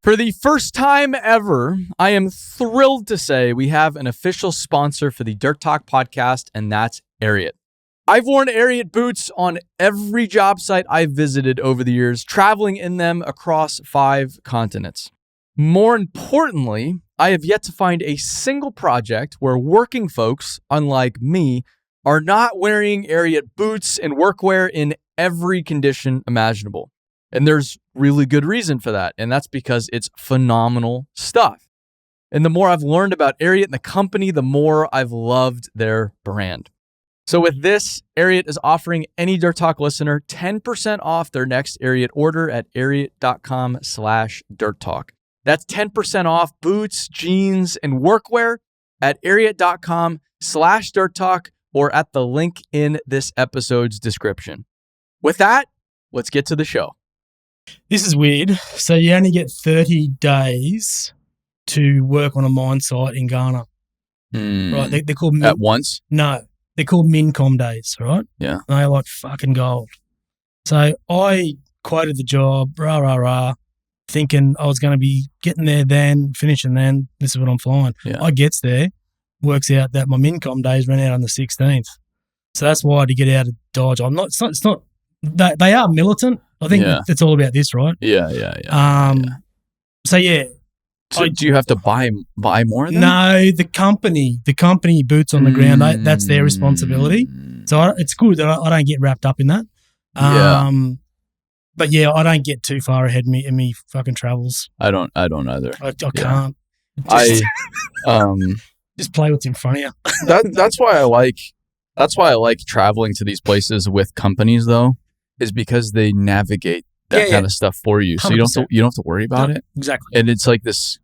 For the first time ever, I am thrilled to say we have an official sponsor for the Dirt Talk podcast, and that's Ariat. I've worn Ariat boots on every job site I've visited over the years, traveling in them across 5 continents. More importantly, I have yet to find a single project where working folks, unlike me, are not wearing Ariat boots and workwear in every condition imaginable. And there's really good reason for that, and that's because it's phenomenal stuff. And the more I've learned about Ariat and the company, the more I've loved their brand. So with this, Ariat is offering any Dirt Talk listener 10% off their next Ariat order at ariat.com/dirttalk. That's 10% off boots, jeans, and workwear at ariat.com/dirttalk or at the link in this episode's description. With that, let's get to the show. This is weird. So you only get 30 days to work on a mine site in Ghana. Right? They're called... At once? No. They're called Mincom days, right? Yeah. And they're like fucking gold. So I quoted the job, thinking I was going to be getting there then, finishing then. This is what I'm flying. Yeah. I gets there, works out that my Mincom days ran out on the 16th. So that's why I had to get out of Dodge. It's not they are militant. I think it's all about this, right? Yeah. So yeah. So do you have to buy more then? No, the company boots on the ground. That's their responsibility. So it's good that I don't get wrapped up in that. But yeah, I don't get too far ahead in me fucking travels. I don't either. I can't. Just play what's in front of you. That's why I like traveling to these places with companies though, is because they navigate that kind of stuff for you. 100%. So you don't have to worry about it. Exactly. And it's like this,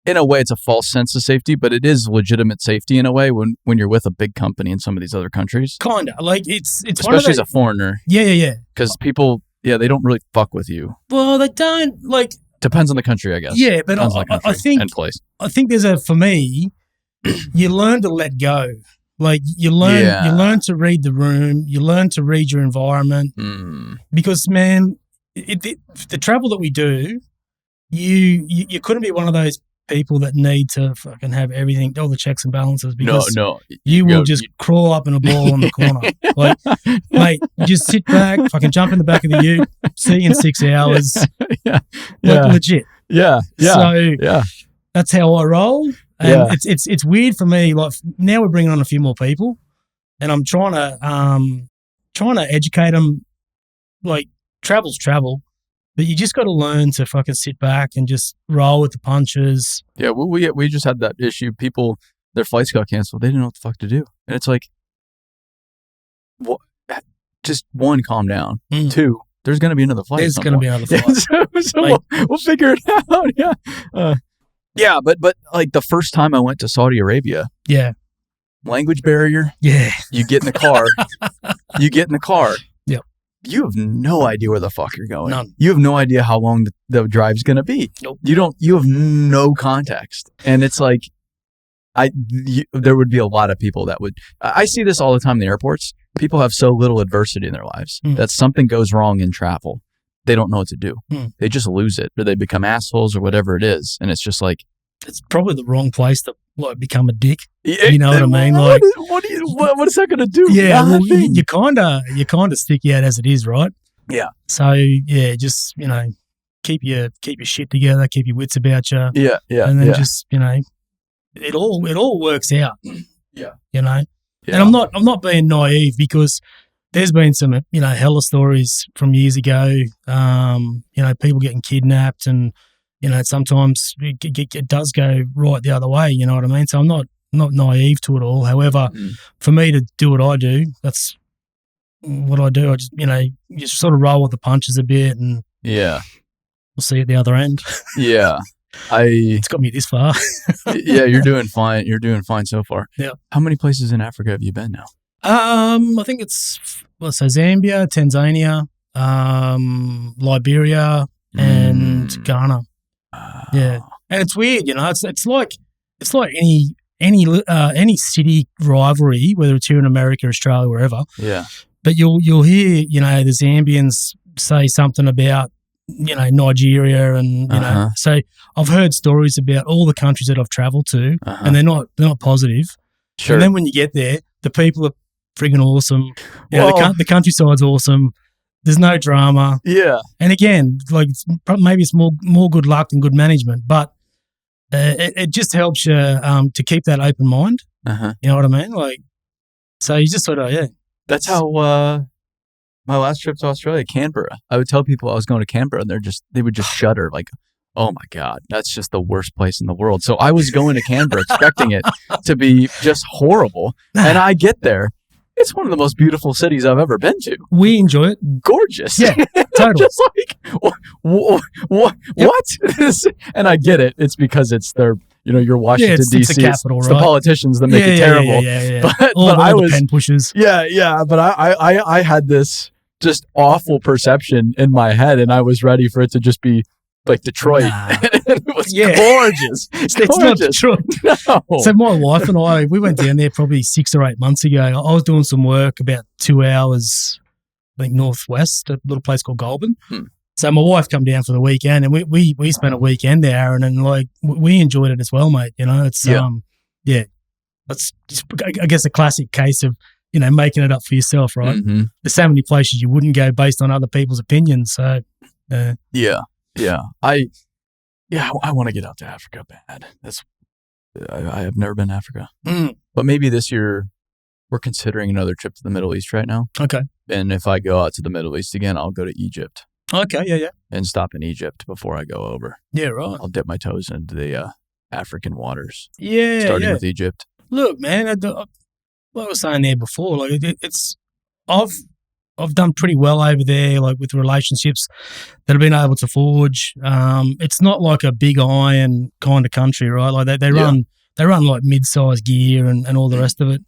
in a way, it's a false sense of safety, but it is legitimate safety in a way when you're with a big company in some of these other countries. Kinda. Like it's especially as a foreigner. Yeah. Because people, they don't really fuck with you. Well, they don't like. Depends on the country, I guess. Yeah, but I think and place. I think for me, you learn to let go. Like you learn to read the room, you learn to read your environment. Because man, the travel that we do, you couldn't be one of those people that need to fucking have everything, all the checks and balances. Because you will just crawl up in a ball on the corner. Like, mate, you just sit back, fucking jump in the back of the ute, see you in 6 hours. Legit. Yeah. So that's how I roll. And it's weird for me. Like now we're bringing on a few more people, and I'm trying to educate them. Like travel's travel, but you just got to learn to fucking sit back and just roll with the punches. Yeah, we just had that issue. People, their flights got canceled. They didn't know what the fuck to do, and it's like, just one, calm down. 2, there's going to be another flight. There's going to be another flight. So we'll figure it out. Yeah. But like the first time I went to Saudi Arabia, language barrier. Yeah, you get in the car. Yep. You have no idea where the fuck you're going. None. You have no idea how long the drive's going to be. Nope. You have no context, and it's like, there would be a lot of people that would. I see this all the time in the airports. People have so little adversity in their lives that something goes wrong in travel. They don't know what to do. They just lose it, or they become assholes, or whatever it is. And it's just like, it's probably the wrong place to become a dick. You know what I mean? Like, what is that going to do? Yeah, well, you kind of stick out as it is, right? Yeah. So just keep your shit together, keep your wits about you. Yeah. And then just it all works out. Yeah. And I'm not being naive, because there's been some hella stories from years ago. People getting kidnapped, and sometimes it does go right the other way. You know what I mean? So I'm not naive to it all. However, for me to do what I do, that's what I do. I just just sort of roll with the punches a bit, and we'll see at the other end. Yeah. It's got me this far. Yeah, you're doing fine. You're doing fine so far. Yeah. How many places in Africa have you been now? I think it's Zambia, Tanzania, Liberia, and Ghana. Yeah, and it's weird, It's like any city rivalry, whether it's here in America, Australia, wherever. Yeah. But you'll hear the Zambians say something about Nigeria and, so I've heard stories about all the countries that I've traveled to and they're not positive. Sure. And then when you get there, the people are friggin' awesome. The countryside's awesome. There's no drama. Yeah. And again, like maybe it's more good luck than good management, but it just helps you to keep that open mind. You know what I mean? Like, so you just sort of, That's how my last trip to Australia, Canberra. I would tell people I was going to Canberra, and they would just shudder, like, "Oh my God, that's just the worst place in the world." So I was going to Canberra expecting it to be just horrible, and I get there. It's one of the most beautiful cities I've ever been to. We enjoy it. Gorgeous. Yeah, totally. Just like, what? And I get it. It's because it's their, you're Washington, D.C. It's the capital, it's right? the politicians that make it terrible. Yeah. But I was pen pushers. Yeah. But I had this just awful perception in my head, and I was ready for it to just be like Detroit. It was gorgeous. It's not Detroit. No. So my wife and I, we went down there probably 6 or 8 months ago. I was doing some work about 2 hours, I think, northwest, a little place called Goulburn. So my wife come down for the weekend, and we spent a weekend there, Aaron, and like we enjoyed it as well, mate. It's that's just, I guess, a classic case of making it up for yourself, right? Mm-hmm. There's so many places you wouldn't go based on other people's opinions. So I want to get out to Africa bad. I have never been to Africa, but maybe this year we're considering another trip to the Middle East right now. Okay, and if I go out to the Middle East again, I'll go to Egypt. Okay, yeah. And stop in Egypt before I go over. Yeah, right. I'll dip my toes into the African waters. Yeah, starting with Egypt. Look, man, what I was saying there before, like I've done pretty well over there, like with relationships that I've been able to forge. It's not like a big iron kind of country, right? Like they run like mid-sized gear and all the rest of it.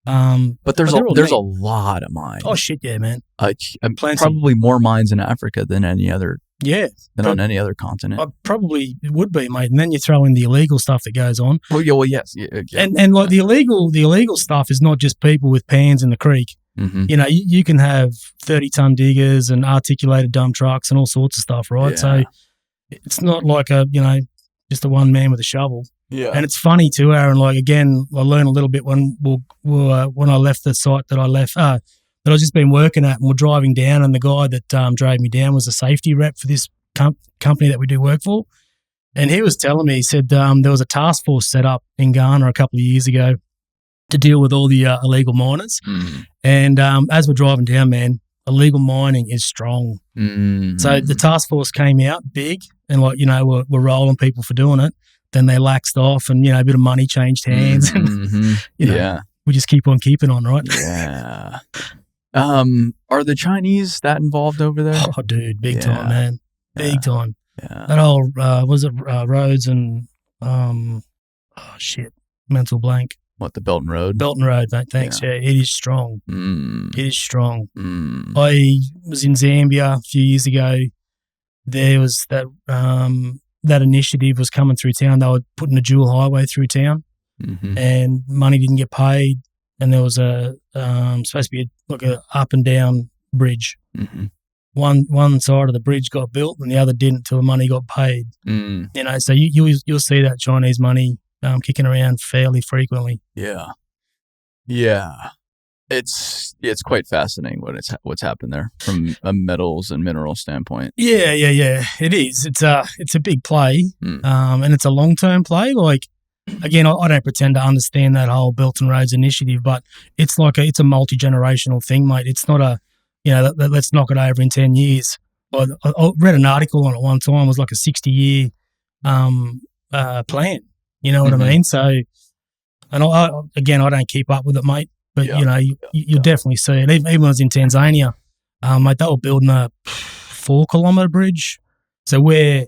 But there's a lot of mines. Oh shit, yeah, man. Probably more mines in Africa than any other. Yeah, on any other continent. Probably would be, mate. And then you throw in the illegal stuff that goes on. Oh yeah, well yes, yeah. And like the illegal stuff is not just people with pans in the creek. Mm-hmm. You can have 30-ton diggers and articulated dump trucks and all sorts of stuff, right? Yeah. So it's not like just a one man with a shovel. Yeah. And it's funny too, Aaron. Like again, I learned a little bit when I left the site that I left. That I've just been working at, and we're driving down, and the guy that drove me down was a safety rep for this company that we do work for. And he was telling me, he said there was a task force set up in Ghana a couple of years ago to deal with all the illegal miners. Mm. And as we're driving down, man, illegal mining is strong. Mm. So the task force came out big and we're rolling people for doing it. Then they laxed off and, a bit of money changed hands. Mm-hmm. And, we just keep on keeping on, right? Yeah. Are the Chinese that involved over there? Oh, dude, big time, man. Big time. Yeah. That whole, roads and, mental blank. What, the Belt and Road? Belt and Road, mate. Thanks. Yeah, it is strong. Mm. It is strong. Mm. I was in Zambia a few years ago. There was that initiative was coming through town. They were putting a dual highway through town, and money didn't get paid. And there was supposed to be a up and down bridge. Mm-hmm. One side of the bridge got built, and the other didn't till the money got paid. Mm. So you'll see that Chinese money kicking around fairly frequently. Yeah. It's quite fascinating what's happened there from a metals and mineral standpoint. Yeah. It is. It's a big play, and it's a long term play. Like again, I don't pretend to understand that whole Belt and Roads initiative, but it's it's a multi-generational thing, mate. It's not a let's knock it over in 10 years. I read an article on it one time. It was like a 60-year plan. You know what I mean? So, and I don't keep up with it, mate. But you'll definitely see it. Even when I was in Tanzania, mate, they were building a 4-kilometre bridge. So where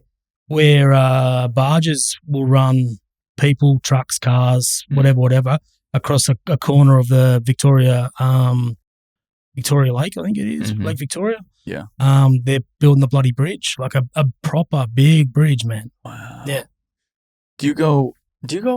barges will run people, trucks, cars, whatever, across a corner of the Victoria Lake, I think it is, Lake Victoria. Yeah. They're building the bloody bridge, like a proper big bridge, man. Wow. Yeah. Do you go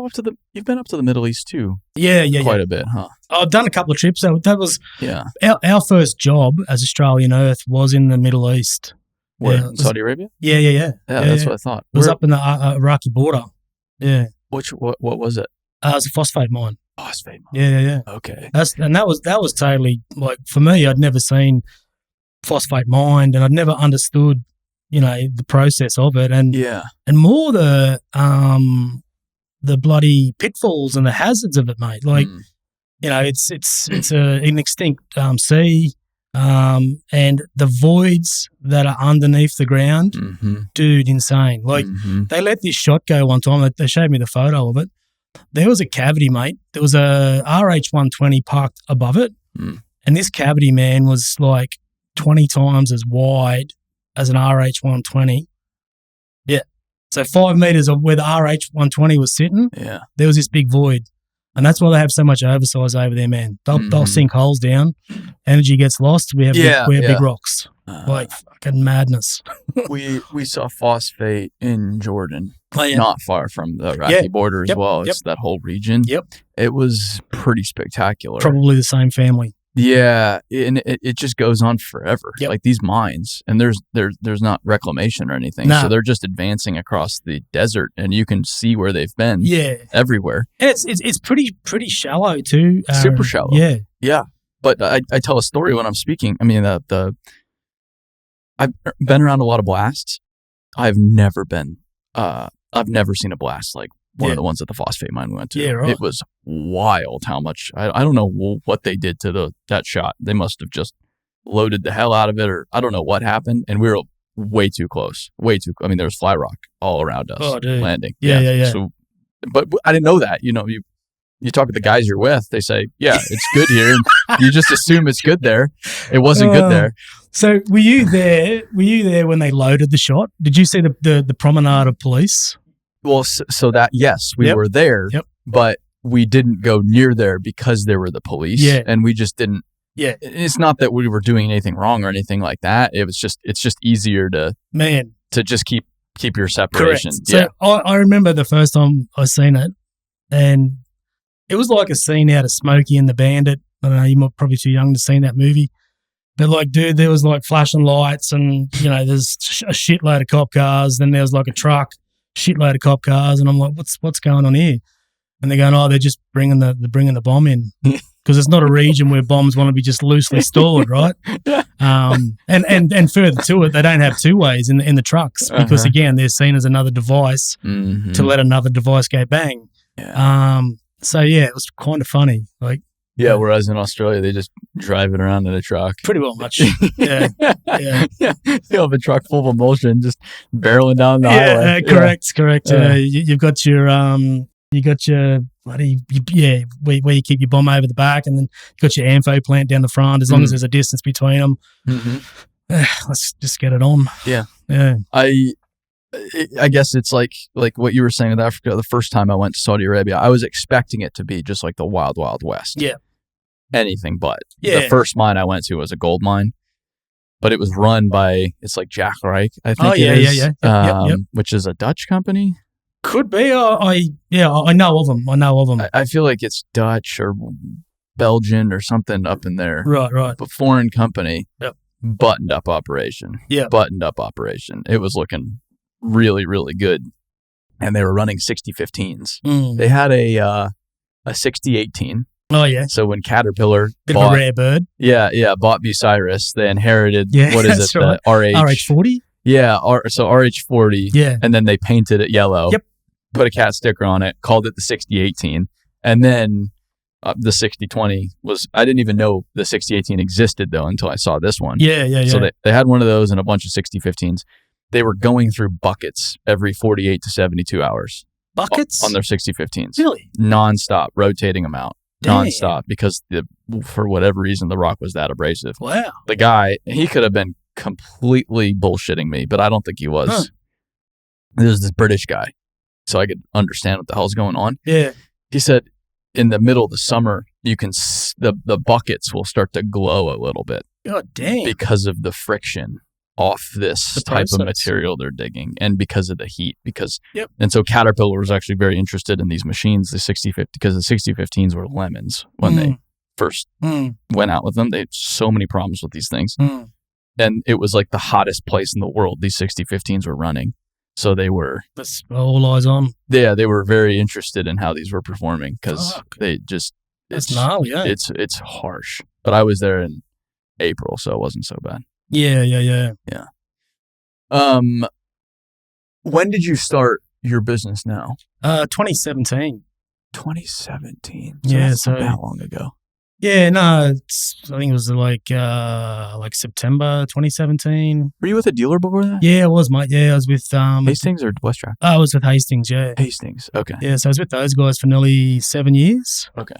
up to you've been up to the Middle East too? Yeah. Quite a bit, huh? I've done a couple of trips. That was Yeah. Our first job as Australian Earth was in the Middle East. Where? Yeah, In Saudi Arabia? Yeah. Yeah, that's what I thought. It was up in the Iraqi border. Yeah. What was it? It was a phosphate mine. Phosphate mine. Yeah. Okay. That was totally, like, for me, I'd never seen phosphate mined, and I'd never understood, the process of it, and more the bloody pitfalls and the hazards of it, mate. Like, it's an extinct sea, and the voids that are underneath the ground, dude, insane. Like, they let this shot go one time. They showed me the photo of it. There was a cavity, mate. There was a RH120 parked above it, and this cavity, man, was like 20 times as wide as an RH120. Yeah. So 5 meters of where the RH120 was sitting, there was this big void. And that's why they have so much oversize over there, man. They'll sink holes down. Energy gets lost. We have big rocks. Like fucking madness. we saw phosphate in Jordan, yeah. not far from the Iraqi border as well. It's that whole region. Yep. It was pretty spectacular. Probably the same family. Yeah, and it just goes on forever. Yep. Like these mines, and there's not reclamation or anything, so they're just advancing across the desert, and you can see where they've been. Yeah, everywhere. And it's pretty shallow too. Super shallow. Yeah. But I tell a story when I'm speaking. I mean, I've been around a lot of blasts. I've never seen a blast like one of the ones at the phosphate mine we went to. Yeah, right. It was wild how much. I don't know what they did to that shot. They must have just loaded the hell out of it, or I don't know what happened. And we were way too close. I mean, there was fly rock all around us landing. Yeah. So, but I didn't know that. You talk to the guys you're with, they say, yeah, it's good here. And you just assume it's good there. It wasn't good there. So were you there when they loaded the shot? Did you see the promenade of police? Well, so that, yes, we were there, but we didn't go near there because there were the police, and we just didn't. Yeah, it's not that we were doing anything wrong or anything like that. It's just easier to just keep your separation. Correct. So I remember the first time I seen it, and it was like a scene out of Smokey and the Bandit. I don't know, you're probably too young to see that movie. But like, dude, there was like flashing lights, and there's a shitload of cop cars. Then there was like a truck, shitload of cop cars, and I'm like, what's going on here? And they're going, they're just bringing the bomb in because it's not a region where bombs want to be just loosely stored, right? And further to it, they don't have two ways in the trucks because again, they're seen as another device to let another device go bang. Yeah. So yeah, it was kind of funny, like. Yeah, whereas in Australia, they just drive it around in a truck. Pretty well much. Yeah. You have a truck full of emulsion just barreling down the highway. Correct. You've got your bloody, where you keep your bomb over the back, and then you've got your ANFO plant down the front, as long as there's a distance between them. Let's just get it on. Yeah. I guess it's like what you were saying with Africa. The first time I went to Saudi Arabia, I was expecting it to be just like the wild, wild west. Yeah. Anything but. Yeah. The first mine I went to was a gold mine, but it was run by, it's like Jack Reich, I think it is. Yep. Which is a Dutch company. Could be. I know of them. I feel like it's Dutch or Belgian or something up in there. Right. But foreign company. Yep. Buttoned up operation. Yeah. Buttoned up operation. It was looking really, really good. And they were running 6015s. They had a 6018. Oh, yeah. So when Caterpillar bit of a rare bird. Yeah, bought Bucyrus, they inherited, what is it, right. the RH40? Yeah, so RH40. Yeah. And then they painted it yellow. Yep. Put a cat sticker on it, called it the 6018. And then the 6020 was, I didn't even know the 6018 existed though until I saw this one. Yeah. So they had one of those and a bunch of 6015s. They were going through buckets every 48 to 72 hours. Buckets? On their 6015s. Really? Non-stop, rotating them out. Damn. Non-stop, because for whatever reason, the rock was that abrasive. Wow. The guy, he could have been completely bullshitting me, but I don't think he was. Huh. There's this British guy, so I could understand what the hell's going on. Yeah. He said in the middle of the summer, you can the buckets will start to glow a little bit. God damn. Because of the friction off this type of material they're digging, and because of the heat. And so Caterpillar was actually very interested in these machines, the 6050, because the 6015s were lemons when they first went out with them. They had so many problems with these things. and it was like the hottest place in the world. These 6015s were running. So they were... That's all eyes on. Yeah, they were very interested in how these were performing because they just... That's gnarly, yeah. It's harsh. But I was there in April, so it wasn't so bad. Yeah. When did you start your business now? 2017. 2017. So that long ago. Yeah, no, I think it was like September 2017. Were you with a dealer before that? Yeah, I was, mate. Yeah, I was with Hastings or Westtrack? I was with Hastings. Yeah, Hastings. Okay. Yeah, so I was with those guys for nearly 7 years. Okay.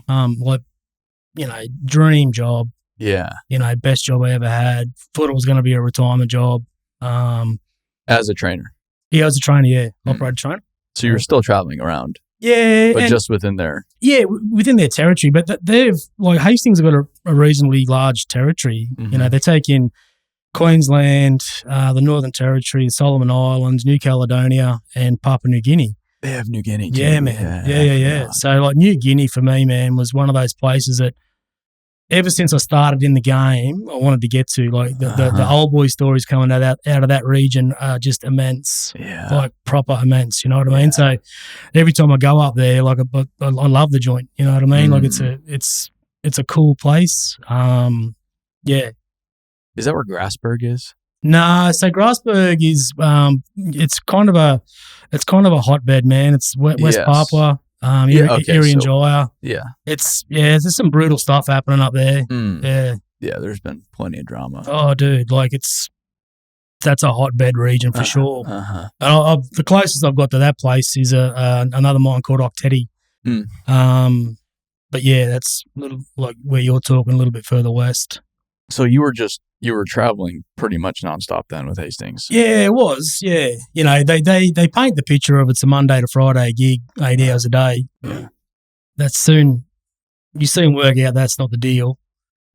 Dream job. Yeah. Best job I ever had. Thought it was going to be a retirement job. As a trainer. Yeah, I was a trainer. Yeah, operator trainer. So you were still traveling around. Yeah, but just within their... Yeah, within their territory. But they've, like, Hastings have got a reasonably large territory. Mm-hmm. They take in Queensland, the Northern Territory, the Solomon Islands, New Caledonia, and Papua New Guinea. They have New Guinea too. Yeah, man. Yeah. So, like, New Guinea for me, man, was one of those places that ever since I started in the game, I wanted to get to. Like, the old boy stories coming out of that region are just immense. Yeah. Like, proper immense, you know what I mean? So, every time I go up there, like, I love the joint, you know what I mean? Like, it's a cool place. Yeah. Is that where Grasberg is? No, so Grasberg is it's kind of a hotbed, man. It's West Papua, Irian Jaya. Yeah. There's some brutal stuff happening up there. Yeah. Yeah, there's been plenty of drama. Oh, dude, like that's a hotbed region for sure. The closest I've got to that place is another mine called Octetti. But yeah, that's a little like where you're talking, a little bit further west. So you were traveling pretty much nonstop then with Hastings. Yeah, it was. Yeah, they paint the picture of it's a Monday to Friday gig, 8 hours a day. Yeah, you soon work out that's not the deal.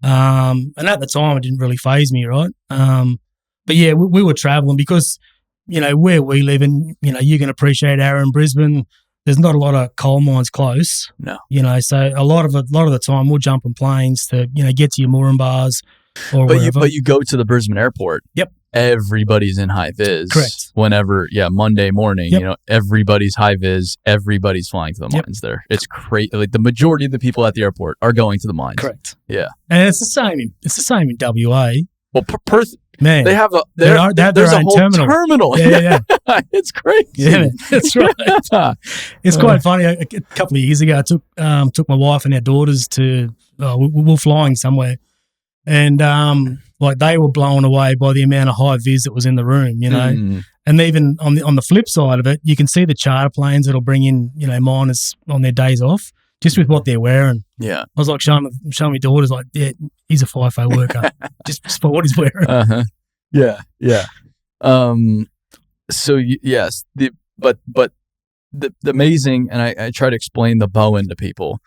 And at the time, it didn't really faze me, right? But yeah, we were traveling because where we live, and you can appreciate Aaron, Brisbane. There's not a lot of coal mines close. No. So a lot of the time we'll jump on planes to get to your Moranbahs. But you go to the Brisbane airport. Yep. Everybody's in high vis. Correct. Whenever, Monday morning, yep. Everybody's high vis. Everybody's flying to the mines there. It's crazy. Like the majority of the people at the airport are going to the mines. Correct. Yeah. And it's the same in WA. Well, Perth, man, they have they have there's their a own whole terminal. Yeah. It's crazy. Yeah, that's right. It's quite funny. A couple of years ago, I took my wife and our daughters to we were flying somewhere, and like they were blown away by the amount of high vis that was in the room, And even on the flip side of it, you can see the charter planes that'll bring in miners on their days off just with what they're wearing. Yeah, I was like showing my daughters like, yeah, he's a FIFO worker just for what he's wearing. Yeah. So yes, but the amazing, and I try to explain the Bowen to people.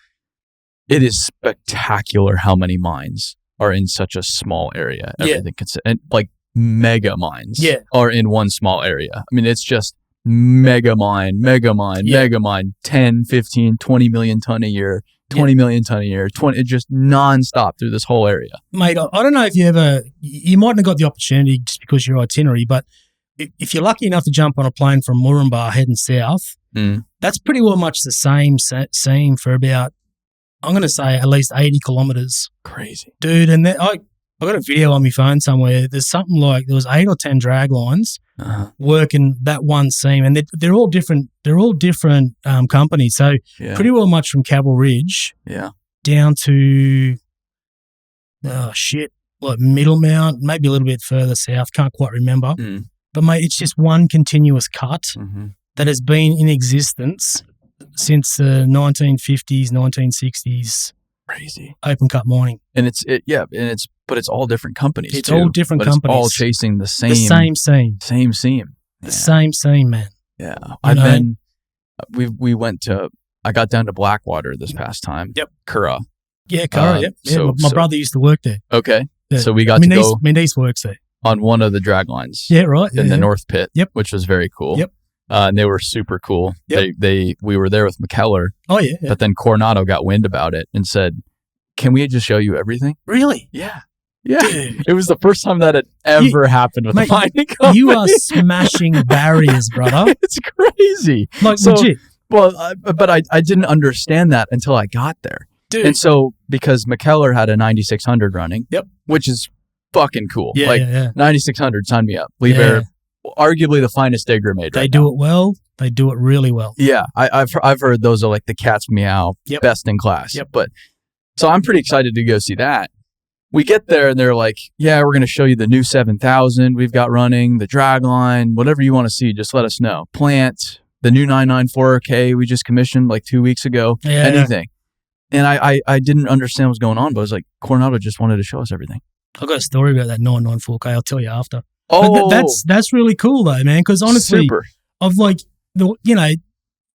It is spectacular how many mines are in such a small area. Everything and like mega mines are in one small area. I mean, it's just mega mine, 10, 15, 20 million ton a year, 20 million ton a year, just nonstop through this whole area. Mate, I don't know if you mightn't have got the opportunity just because your itinerary, but if you're lucky enough to jump on a plane from Moranbah heading south, that's pretty well much the same scene for about, I'm going to say at least 80 kilometres. Crazy. Dude, and I got a video on my phone somewhere. There's something like there was 8 or 10 drag lines working that one seam, and they're all different. They're all different companies. So pretty well much from Caval Ridge down to like Middlemount, maybe a little bit further south. Can't quite remember. But mate, it's just one continuous cut that has been in existence since the 1950s, 1960s. Crazy. Open cut mining. And but it's all different companies. It's all different companies. It's all chasing the same seam. Same seam. The same seam, man. Yeah. We went to, I got down to Blackwater this past time. Yep. Curragh. Yeah, Curragh, yep. Yeah, my brother used to work there. Okay. Yeah. So we got to go. My niece works there. On one of the drag lines. Yeah, right. In the North Pit. Yep. Which was very cool. Yep. And they were super cool. Yep. We were there with McKellar. Oh, yeah. But then Coronado got wind about it and said, can we just show you everything? Really? Yeah. Yeah. Dude. It was the first time that had ever happened with a mining company. You are smashing barriers, brother. It's crazy. Like, legit. Well, but I didn't understand that until I got there. Dude. And so, because McKellar had a 9600 running, yep, which is fucking cool. Yeah, like, yeah. 9600, sign me up. Liebherr, arguably the finest digger made They right do now. it well. They do it really well. Yeah, I've heard those are like the cat's meow, yep, best in class. Yep. But so I'm pretty excited to go see that. We get there and they're like, yeah, we're going to show you the new 7000 we've got running, the drag line, whatever you want to see, just let us know. Plant, the new 994K we just commissioned like 2 weeks ago, anything. And I didn't understand what was going on, but I was like, Coronado just wanted to show us everything. I've got a story about that 994K. I'll tell you after. Oh, but that's really cool though, man. Because honestly, super. Of like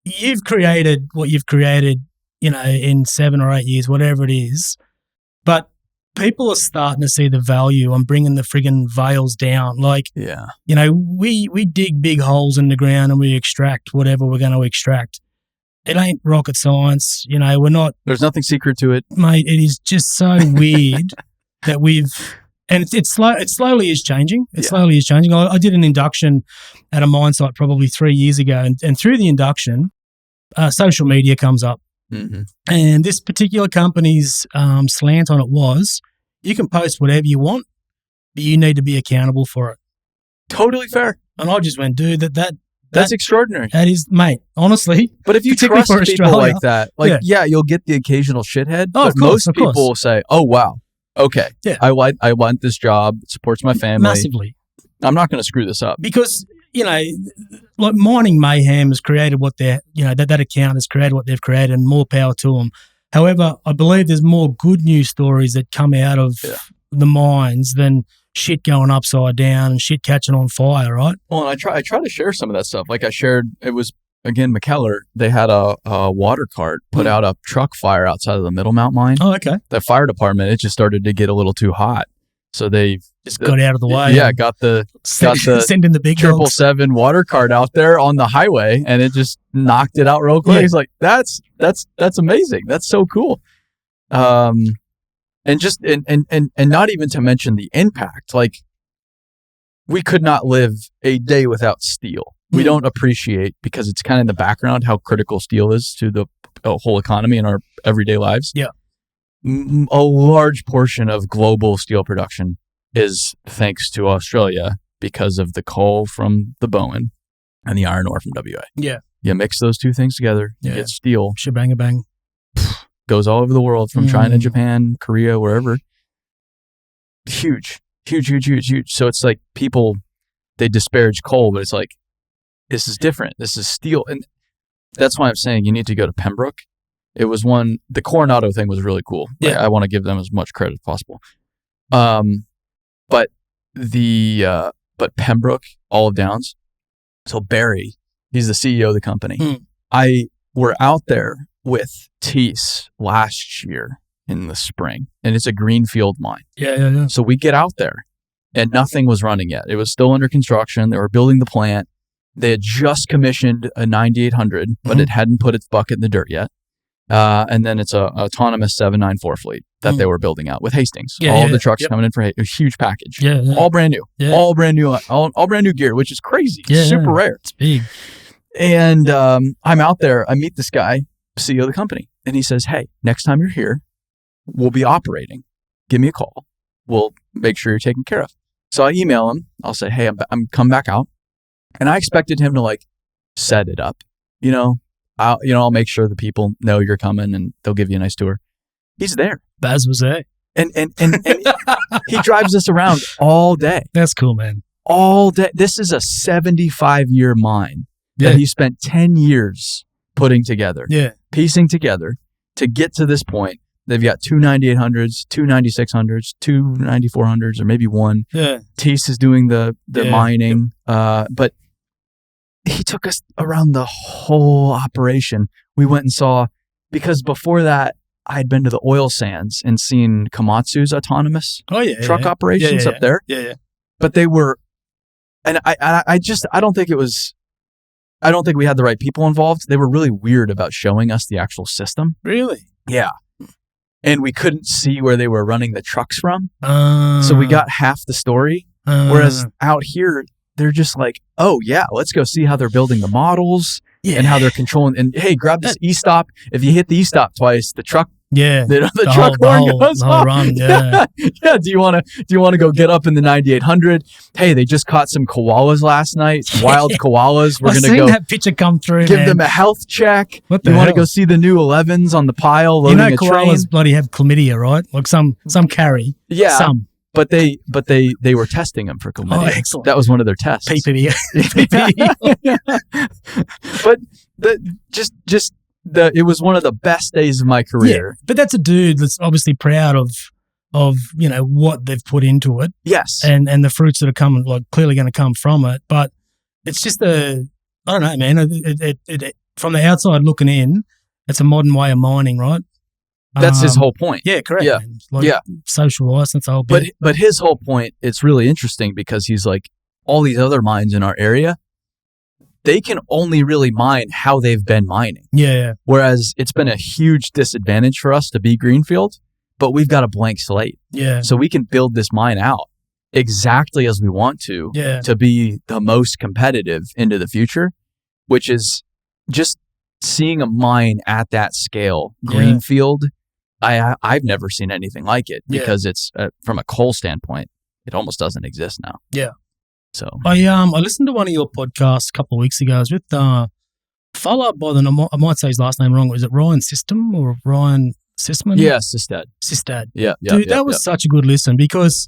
you've created what you've created, in 7 or 8 years, whatever it is. But people are starting to see the value on bringing the friggin' veils down. Like, we dig big holes in the ground and we extract whatever we're going to extract. It ain't rocket science. We're not. There's nothing secret to it, mate. It is just so weird that and it slowly is changing. It slowly is changing. I did an induction at a mine site probably 3 years ago, and through the induction, social media comes up. Mm-hmm. And this particular company's slant on it was, you can post whatever you want, but you need to be accountable for it. Totally fair. And I just went, dude, that's extraordinary. That is, mate, honestly. But if you trust people like that, you'll get the occasional shithead. Oh, but most people will say, oh, wow. Okay. Yeah. I want this job. It supports my family. Massively. I'm not going to screw this up. Because, like Mining Mayhem has created what they're, that account has created what they've created, and more power to them. However, I believe there's more good news stories that come out of the mines than shit going upside down and shit catching on fire, right? Well, and I try to share some of that stuff. Like I shared, it was, again, McKellar, they had a water cart put out a truck fire outside of the Middlemount mine. Oh, okay. The fire department, it just started to get a little too hot. So they just got out of the way. Yeah, got the send in the big 777 water cart out there on the highway, and it just knocked it out real quick. Yeah. He's like, that's amazing. That's so cool. And just and not even to mention the impact. Like, we could not live a day without steel. We don't appreciate, because it's kind of in the background, how critical steel is to the whole economy and our everyday lives. Yeah. A large portion of global steel production is thanks to Australia because of the coal from the Bowen and the iron ore from WA. Yeah. You mix those two things together, you get steel. Shebang-a-bang. Goes all over the world, from China, Japan, Korea, wherever. Huge. So it's like people, they disparage coal, but it's like, this is different. This is steel. And that's why I'm saying you need to go to Pembroke. It was the Coronado thing was really cool. Yeah. Like, I want to give them as much credit as possible. But Pembroke, Olive Downs. So Barry, he's the CEO of the company. We're out there with Teese last year in the spring, and it's a greenfield mine. Yeah. So we get out there, and nothing was running yet. It was still under construction. They were building the plant. They had just commissioned a 9800, but it hadn't put its bucket in the dirt yet. And then it's a autonomous 794 fleet that they were building out with Hastings. All the trucks coming in for a huge package. All brand new. All brand new. All brand new gear, which is crazy. Super rare. It's big. And I'm out there. I meet this guy, CEO of the company, and he says, "Hey, next time you're here, we'll be operating. Give me a call. We'll make sure you're taken care of." So I email him. I'll say, "Hey, I'm come back out," and I expected him to like set it up. I'll make sure the people know you're coming, and they'll give you a nice tour. He's there. Baz was there. And he drives us around all day. That's cool, man. All day. This is a 75-year mine that he spent 10 years putting together, piecing together to get to this point. They've got two 9800s, two 9600s, two 9400s, or maybe one. Yeah. Teese is doing the mining, but he took us around the whole operation. We went and saw, because before that, I'd been to the oil sands and seen Komatsu's autonomous truck operations up there. Yeah. But they were, and I don't think we had the right people involved. They were really weird about showing us the actual system. Really? Yeah. and we couldn't see where they were running the trucks from. So we got half the story. Whereas out here, they're just like, oh yeah, let's go see how they're building the models and how they're controlling. And hey, grab this e-stop. If you hit the e-stop twice, the truck, the truck horn goes off. Yeah. Do you want to go get up in the 9800? Hey, they just caught some koalas last night. Wild koalas. We're gonna go. That picture come through. Give them a health check. What the you want to hell? go see the new 11s on the pile loading a train? Koalas bloody have chlamydia, right? Like some carry. Yeah. Some. But they were testing them for chlamydia. Oh, excellent. That was one of their tests. PPD. But it was one of the best days of my career. Yeah, but that's a dude that's obviously proud of what they've put into it. Yes. And the fruits that are coming, like clearly going to come from it. But it's just I don't know, man. It from the outside looking in, it's a modern way of mining, right? That's his whole point. Yeah, correct. Yeah. Man. Social license, the whole bit. But his whole point, it's really interesting because he's like, all these other mines in our area, they can only really mine how they've been mining. Yeah. Whereas it's been a huge disadvantage for us to be greenfield, but we've got a blank slate. Yeah. So we can build this mine out exactly as we want to be the most competitive into the future, which is just seeing a mine at that scale, greenfield. I've never seen anything like it because it's from a coal standpoint, it almost doesn't exist now. Yeah. So I listened to one of your podcasts a couple of weeks ago. I was with a fella by I might say his last name wrong. Was it Ryan System or Ryan Sisman? Yeah, Sistad. Yeah. Dude, that was such a good listen because,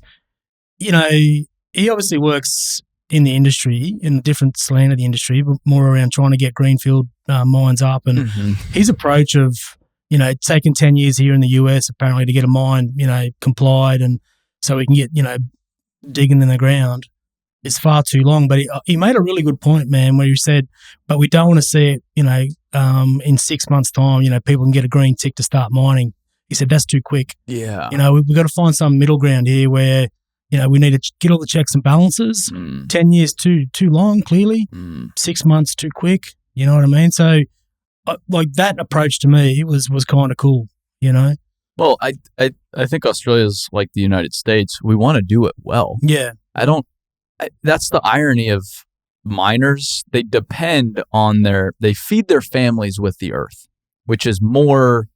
he obviously works in the industry, in a different slant of the industry, but more around trying to get greenfield mines up. And his approach of, taking 10 years here in the US apparently to get a mine, complied and so we can get, digging in the ground is far too long. But he made a really good point, man, where he said, but we don't want to see it, in 6 months' time, people can get a green tick to start mining. He said, that's too quick. Yeah. We've got to find some middle ground here where, we need to get all the checks and balances. 10 years too long, clearly. 6 months too quick. You know what I mean? So, like that approach to me was kind of cool, Well, I think Australia's like the United States. We want to do it well. Yeah. That's the irony of miners. They depend on they feed their families with the earth, which is more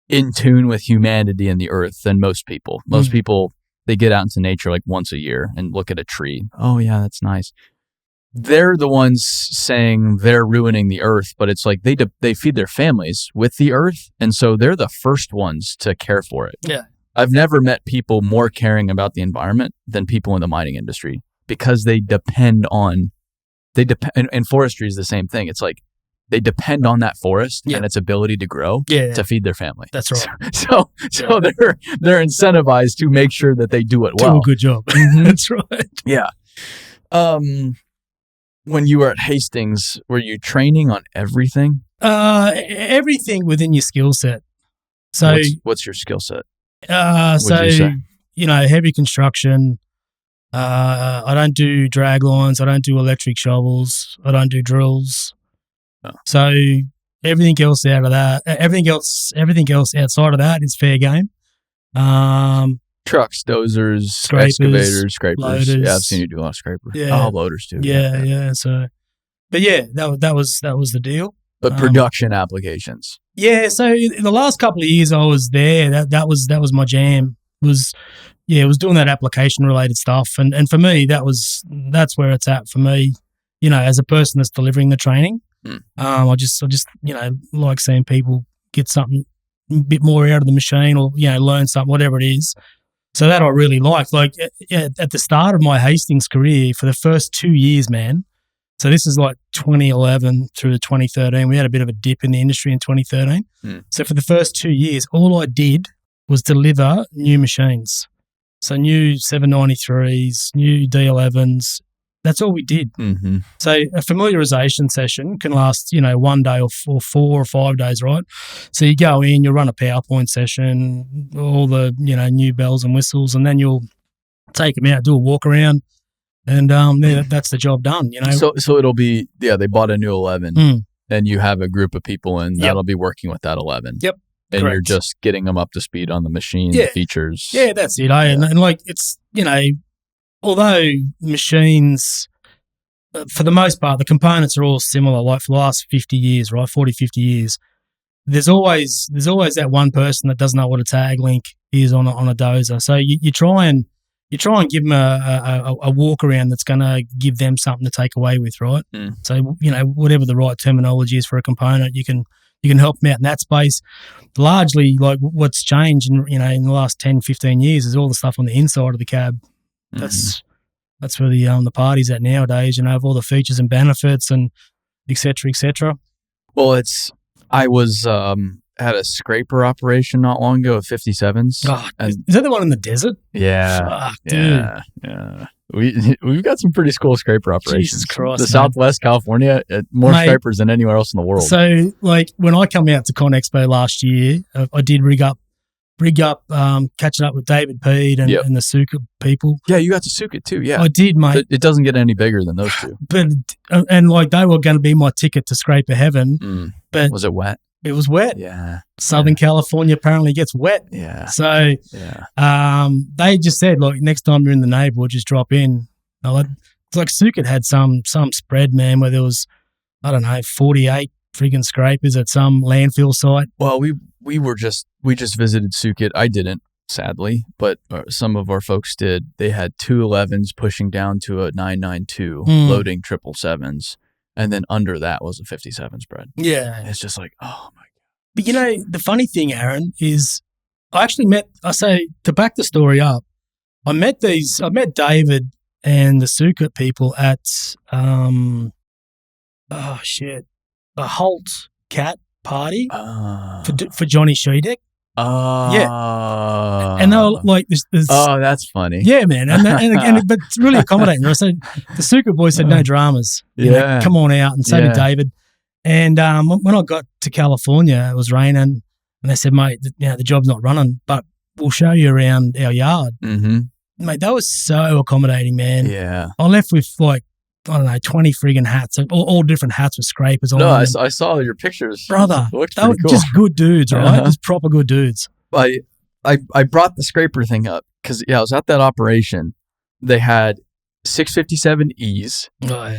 in tune with humanity and the earth than most people. Most people, they get out into nature like once a year and look at a tree. Oh yeah, that's nice. They're the ones saying they're ruining the earth, but it's like they feed their families with the earth, and so they're the first ones to care for it. Yeah. I've never met people more caring about the environment than people in the mining industry because they depend on, and forestry is the same thing. It's like they depend on that forest and its ability to grow to feed their family. That's right. So they're incentivized to make sure that they do it well. Do a good job. That's right. Yeah. When you were at Hastings, were you training on everything? Everything within your skill set. So what's your skill set? Heavy construction. I don't do drag lines. I don't do electric shovels. I don't do drills. Oh. So everything else outside of that is fair game. Trucks, dozers, scrapers, excavators, scrapers. Loaders. Yeah, I've seen you do a lot of scrapers. Yeah. Oh, loaders too. Yeah. So, but yeah, that was the deal. But production applications. Yeah. So in the last couple of years I was there, that was my jam. Was doing that application related stuff, and for me that's where it's at for me. As a person that's delivering the training, I just like seeing people get something a bit more out of the machine, or learn something, whatever it is. So that I really liked. Like at the start of my Hastings career, for the first 2 years, man. So this is like 2011 through to 2013. We had a bit of a dip in the industry in 2013. So for the first 2 years, all I did was deliver new machines. So new 793s, new D11s. That's all we did. Mm-hmm. So a familiarization session can last, 1 day or 4 or 5 days, right? So you go in, you run a PowerPoint session, all the, new bells and whistles, and then you'll take them out, do a walk around, and that's the job done, So it'll be, they bought a new 11, and you have a group of people, and that'll be working with that 11. Yep. and Correct. you're just getting them up to speed on the machine, the features. Yeah, that's it. And like, it's, although machines, for the most part, the components are all similar, like for the last 50 years, right? 40, 50 years. There's always that one person that doesn't know what a tag link is on a dozer. So you try and give them a walk around that's going to give them something to take away with, right? So, whatever the right terminology is for a component, you can help them out in that space. Largely, like what's changed in the last 10, 15 years is all the stuff on the inside of the cab. That's where the party's at nowadays, of all the features and benefits and et cetera, et cetera. Well, I was had a scraper operation not long ago of 57s. Oh, is that the one in the desert? Yeah. Fuck, dude. Yeah. We've got some pretty cool scraper operations. Jesus Christ, the Southwest California, more scrapers than anywhere else in the world. So, like, when I come out to Con Expo last year, I did rig up, catching up with David Peed and the Suka people. Yeah, you got to Suka too. Yeah, I did, mate. It doesn't get any bigger than those two. But like they were going to be my ticket to Scraper Heaven. But was it wet? It was wet. Yeah. Southern California apparently gets wet. Yeah. So they just said, like, next time you're in the neighborhood, just drop in. It's like Suka had some spread, man, where there was, I don't know, 48 freaking scrapers at some landfill site. Well, we just visited Suka. I didn't, sadly, but some of our folks did. They had 211s pushing down to a 992, loading 777s. And then under that was a 57 spread. Yeah. It's just like, oh my God. But the funny thing, Aaron, is to back the story up, I met David and the Suka people at, a Holt Cat party for Johnny Shedeck. Yeah, and they were like, "This." Oh, that's funny. Yeah, man, and but it's really accommodating. So the Suka boys said, "No dramas. Come on out," and so did David. And when I got to California, it was raining, and they said, "Mate, the job's not running, but we'll show you around our yard." Mm-hmm. Mate, that was so accommodating, man. Yeah, I left with like, I don't know, 20 friggin' hats, all different hats with scrapers on them. No, I saw your pictures. Brother, they were cool. Just good dudes, right? Just proper good dudes. I brought the scraper thing up because, I was at that operation. They had 657Es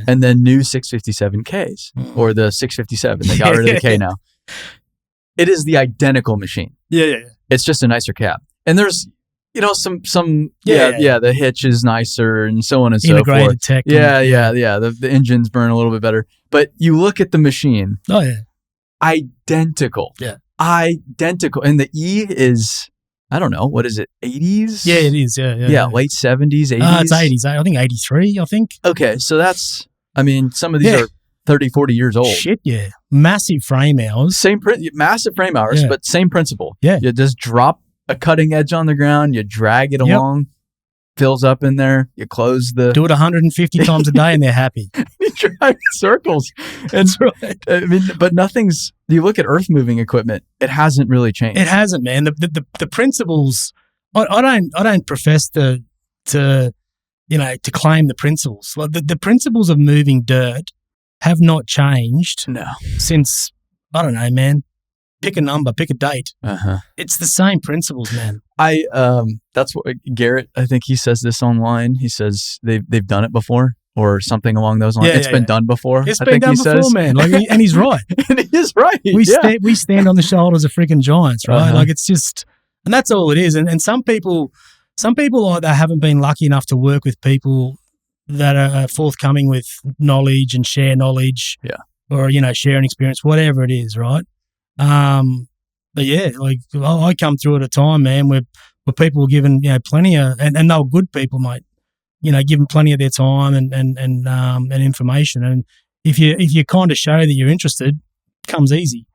and then new 657Ks or the 657. They got rid of the K now. It is the identical machine. Yeah. It's just a nicer cab. And there's, the hitch is nicer and so on and so forth. Integrated tech. Yeah. The engines burn a little bit better. But you look at the machine. Oh, yeah. Identical. Yeah. Identical. And the E is, I don't know, what is it, 80s? Yeah, it is. Yeah. Late 70s, 80s? It's 80s. I think 83, I think. Okay, so that's, some of these are 30, 40 years old. Shit, yeah. Massive frame hours. Massive frame hours, but same principle. Yeah. You just drop a cutting edge on the ground, you drag it along, fills up in there, you close the... Do it 150 times a day and they're happy. You drive circles. That's right. But nothing's... You look at earth moving equipment, it hasn't really changed. It hasn't, man. The principles... I don't profess to claim the principles. Like the principles of moving dirt have not changed since, I don't know, man. Pick a number, pick a date. It's the same principles, man. That's what Garrett, I think he says this online. He says they've done it before or something along those lines. It's been done before. It's been done before, man. And he's right. And he is right. We stand on the shoulders of freaking giants, right? Like it's just, and that's all it is. And some people like that haven't been lucky enough to work with people that are forthcoming with knowledge and share knowledge. Yeah. Or, sharing experience, whatever it is, right? But yeah, like I come through at a time, man, where people were given, plenty of, and they were good people, mate, given plenty of their time and information. And if you kind of show that you're interested, it comes easy.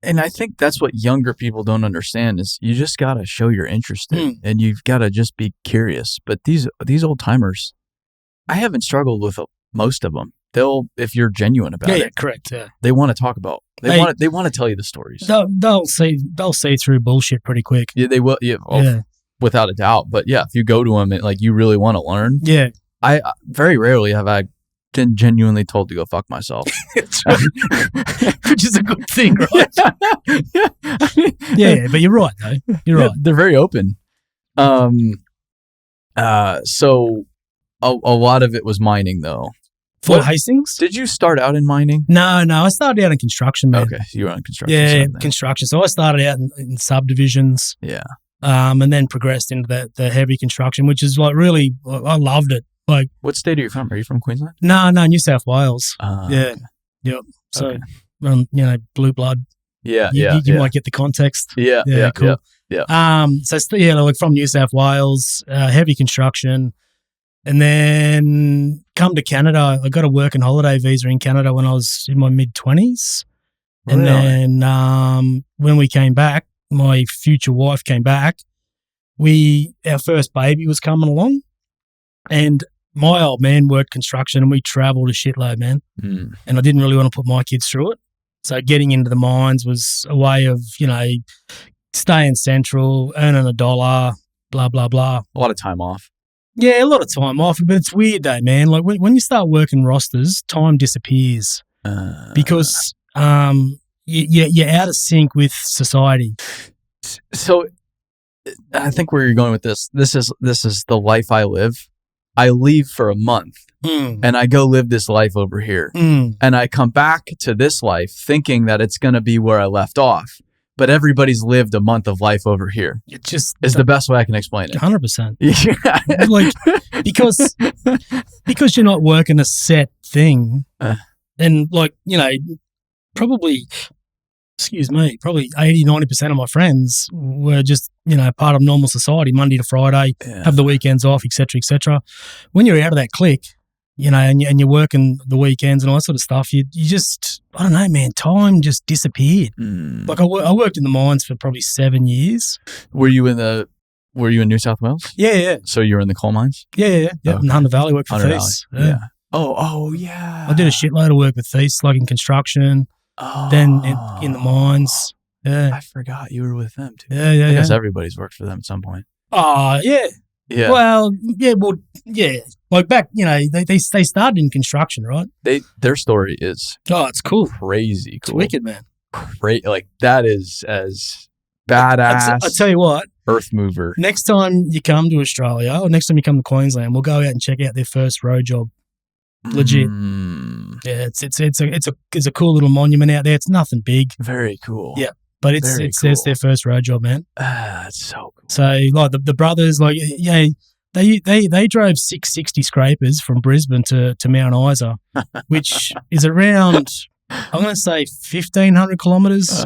And I think that's what younger people don't understand is you just got to show you're interested and you've got to just be curious. But these old timers, I haven't struggled with most of them. If you're genuine about it. Yeah, correct. Yeah. They want to talk about. They want to tell you the stories. They'll see through bullshit pretty quick. Yeah, they will. Yeah, without a doubt. But yeah, if you go to them and like you really want to learn. Yeah. I very rarely have I genuinely told to go fuck myself. That's right. Which is a good thing, right? Yeah, but you're right, though. You're right. They're very open. So a lot of it was mining, though. Fort Hastings? Did you start out in mining? No. I started out in construction, man. Okay, so you were on construction. Yeah, construction. So I started out in subdivisions. Yeah. And then progressed into the heavy construction, which is like really, I loved it. Like, what state are you from? Are you from Queensland? No, New South Wales. Yeah. Okay. Yep. So, blue blood. Yeah, You might get the context. Yeah, cool. Yeah. Like from New South Wales, heavy construction, and then come to Canada. I got a work and holiday visa in Canada when I was in my mid-20s. And then when we came back, my future wife came back. Our first baby was coming along, and my old man worked construction, and we travelled a shitload, man. And I didn't really want to put my kids through it. So getting into the mines was a way of, staying central, earning $1, blah, blah, blah. A lot of time off. Yeah, a lot of time off, but it's weird though, man. Like when you start working rosters, time disappears because you're out of sync with society. So I think where you're going with this is the life I live. I leave for a month and I go live this life over here. And I come back to this life thinking that it's going to be where I left off. But everybody's lived a month of life over here. It just is the best way I can explain it. 100%. Yeah. Like because you're not working a set thing, and probably 80-90% of my friends were just part of normal society, Monday to Friday, have the weekends off, etc. When you're out of that clique, and you're working the weekends and all that sort of stuff, you just, I don't know, man, time just disappeared. Like I worked in the mines for probably 7 years. Were you in New South Wales? Yeah. So you were in the coal mines? Yeah. Okay. In Hunter Valley, worked for Thies. Yeah. Oh, yeah. I did a shitload of work with Thies, like in construction, then in the mines. Yeah. I forgot you were with them too. Yeah. I guess everybody's worked for them at some point. Oh, yeah. Yeah. Well, yeah. Like back, they started in construction, right? Their story is it's cool, crazy, cool, it's wicked, man. Great, like that is as badass. I tell you what, earth mover. Next time you come to Australia, or next time you come to Queensland, we'll go out and check out their first road job. Legit, yeah. It's a cool little monument out there. It's nothing big. Very cool. Yeah. But it's their first road job, man. That's so cool. So like the brothers, like they drove 660 scrapers from Brisbane to Mount Isa, which is around, I'm going to say 1,500 kilometres.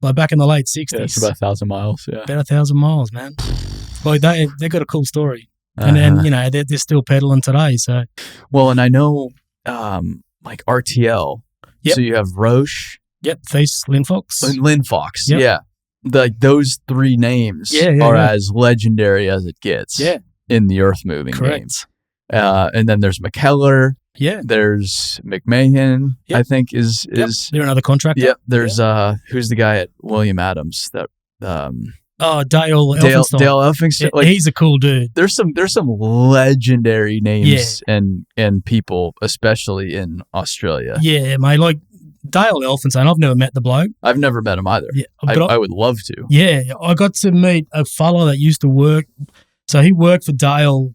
Like back in the late 60s. Yeah, it's about 1,000 miles. Yeah, about 1,000 miles, man. Like they got a cool story, and they're still pedaling today. So well, and I know like RTL. Yep. So you have Roche. Yep, Thies, Linfox. And Linfox, yep. Yeah. Like those three names are as legendary as it gets in the earth moving game. And then there's McKellar. Yeah. There's McMahon, I think is they're another contractor. Yep. There's who's the guy at William Adams that Dale Elphinstone. Dale Elphinstone. Like, he's a cool dude. There's some legendary names and people, especially in Australia. Yeah, mate. Like Dale Elphinstone, I've never met the bloke. I've never met him either. Yeah, I would love to. Yeah, I got to meet a fella that used to work. So he worked for Dale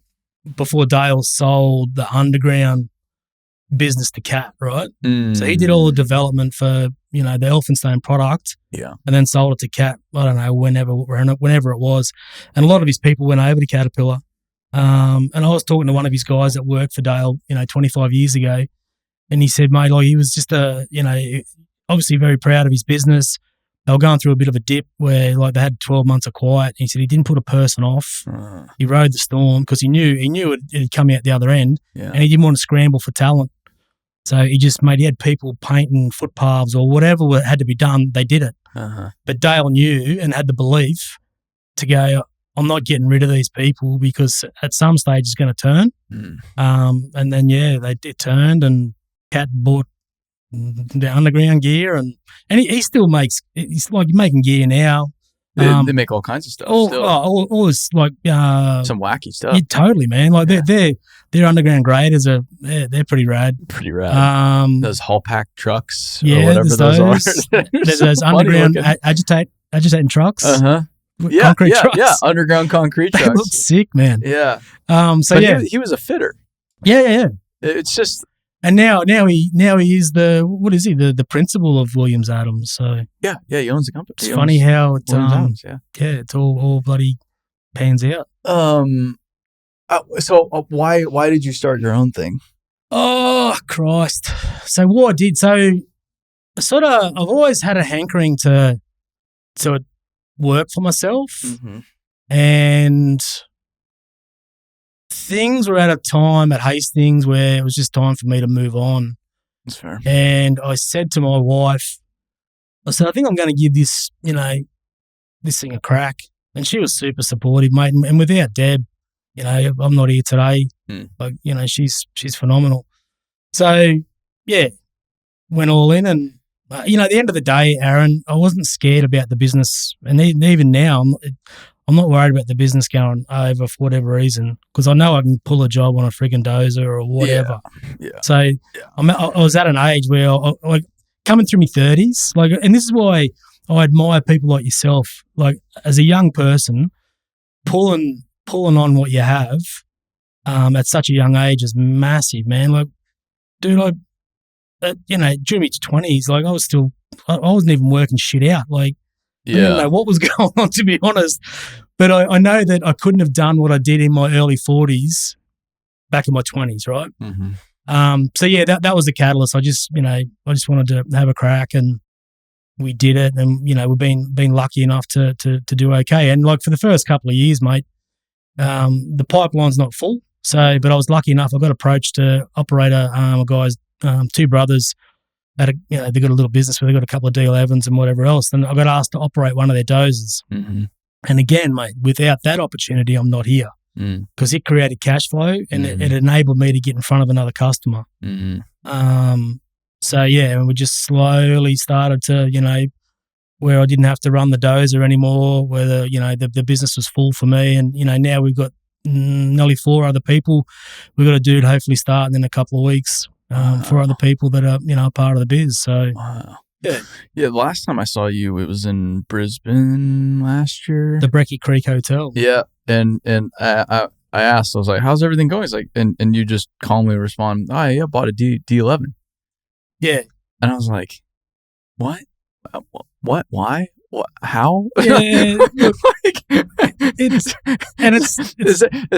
before Dale sold the underground business to Cat, right? So he did all the development for, the Elphinstone product. Yeah. And then sold it to Cat, I don't know, whenever it was. And a lot of his people went over to Caterpillar. And I was talking to one of his guys that worked for Dale, 25 years ago. And he said, mate, like he was just obviously very proud of his business. They were going through a bit of a dip where like they had 12 months of quiet. And he said he didn't put a person off. He rode the storm because he knew it'd come out the other end, and he didn't want to scramble for talent. So he had people painting footpaths or whatever had to be done. They did it. But Dale knew and had the belief to go, I'm not getting rid of these people because at some stage it's going to turn. And then, it turned, and Cat bought the underground gear, and he still makes, he's like making gear now. They make all kinds of stuff. All this like some wacky stuff. Yeah, totally, man. Like their underground graders they're pretty rad. Pretty rad. Those haul pack trucks, or whatever those are. There's those underground agitating trucks. Concrete trucks. Yeah, underground concrete trucks. They look sick, man. Yeah. He was a fitter. Yeah. It's just. And now he is the principal of Williams Adams. So yeah, he owns the company. It's funny how it Adams, it's all bloody pans out. So why did you start your own thing? Oh Christ! So what I did, I've always had a hankering to work for myself, and things were at a time at Hastings where it was just time for me to move on. That's fair. And I said to my wife, I think I'm going to give this, this thing a crack. And she was super supportive, mate. And without Deb, I'm not here today. Like, she's phenomenal. So, yeah, went all in. And, at the end of the day, Aaron, I wasn't scared about the business. And even now, I'm not worried about the business going over for whatever reason, because I know I can pull a job on a friggin' dozer or whatever. Yeah. So I was at an age where I coming through my 30s, like, and this is why I admire people like yourself. Like, as a young person, pulling on what you have at such a young age is massive, man. Like, dude, during my 20s, like, I wasn't even working shit out. Like, I didn't know what was going on, to be honest. But I know that I couldn't have done what I did in my early 40s back in my 20s, right? So, yeah, that was the catalyst. I just wanted to have a crack, and we did it. And, we've been lucky enough to do okay. And, like, for the first couple of years, mate, the pipeline's not full. But I was lucky enough. I got approached to operate a guy's two brothers. They got a little business where they got a couple of D11s and whatever else. And I got asked to operate one of their dozers. And again, mate, without that opportunity, I'm not here, because it created cash flow and it enabled me to get in front of another customer. So yeah, and we just slowly started to, where I didn't have to run the dozer anymore, where the business was full for me. And, now we've got nearly 4 other people. We've got a dude hopefully starting in a couple of weeks. 4 other people that are, part of the biz. So, yeah. The last time I saw you, it was in Brisbane last year. The Brecky Creek Hotel. Yeah. And I asked, I was like, how's everything going? He's like, and you just calmly respond, oh, yeah, I bought a D11. Yeah. And I was like, what? What? Why? What? How? Yeah. Look, is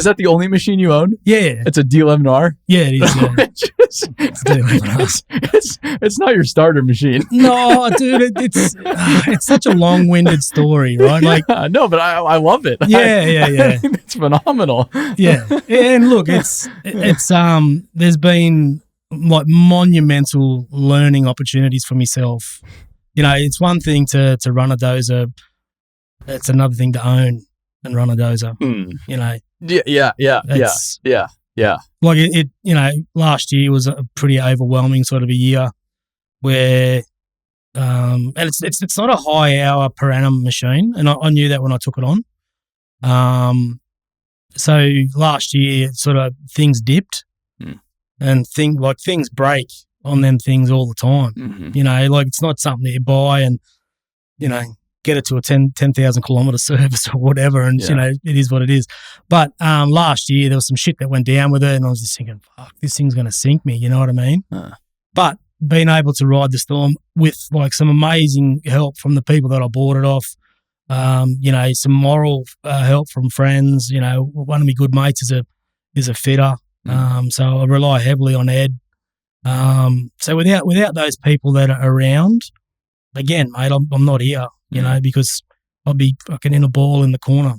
that the only machine you own? Yeah. It's a D11R? Yeah, it is. Yeah. It's a D11R. It's not your starter machine. No, dude, it's such a long-winded story, right? Like, no, but I love it. Yeah. I think it's phenomenal. Yeah. And look, it's there's been like monumental learning opportunities for myself. It's one thing to run a dozer. It's another thing to own and run a dozer. Yeah. Like it last year was a pretty overwhelming sort of a year where, and it's not a high hour per annum machine. And I knew that when I took it on. So last year sort of things dipped and things break on them things all the time. Like, it's not something that you buy and, get it to a 10,000 kilometre service or whatever. And, it is what it is. But last year there was some shit that went down with it, and I was just thinking, fuck, this thing's going to sink me. You know what I mean? But being able to ride the storm with like some amazing help from the people that I bought it off, some moral help from friends. One of my good mates is a fitter. So I rely heavily on Ed. So without those people that are around, again, mate, I'm not here, because I'll be fucking in a ball in the corner.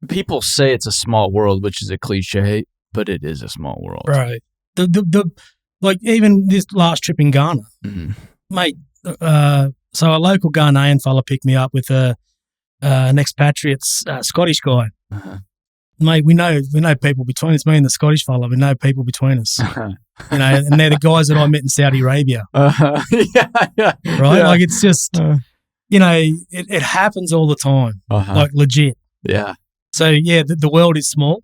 People say it's a small world, which is a cliche, but it is a small world. Right. Like even this last trip in Ghana, mate, so a local Ghanaian fella picked me up with an expatriate Scottish guy. Mate, we know people between us. Me and the Scottish fella, we know people between us. And they're the guys that I met in Saudi Arabia. Yeah. Right? Yeah. Like, it's just, it happens all the time, like legit. Yeah. So, yeah, the world is small.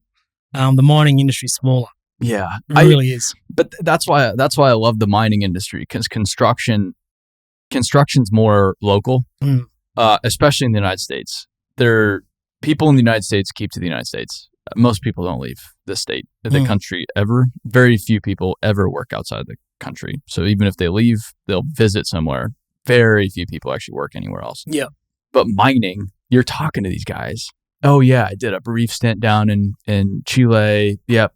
The mining industry is smaller. Yeah. It really is. But that's why I love the mining industry, because construction's more local, especially in the United States. People in the United States keep to the United States. Most people don't leave the country ever. Very few people ever work outside the country. So even if they leave, they'll visit somewhere. Very few people actually work anywhere else. Yeah. But mining, you're talking to these guys. Oh yeah, I did a brief stint down in Chile. Yep,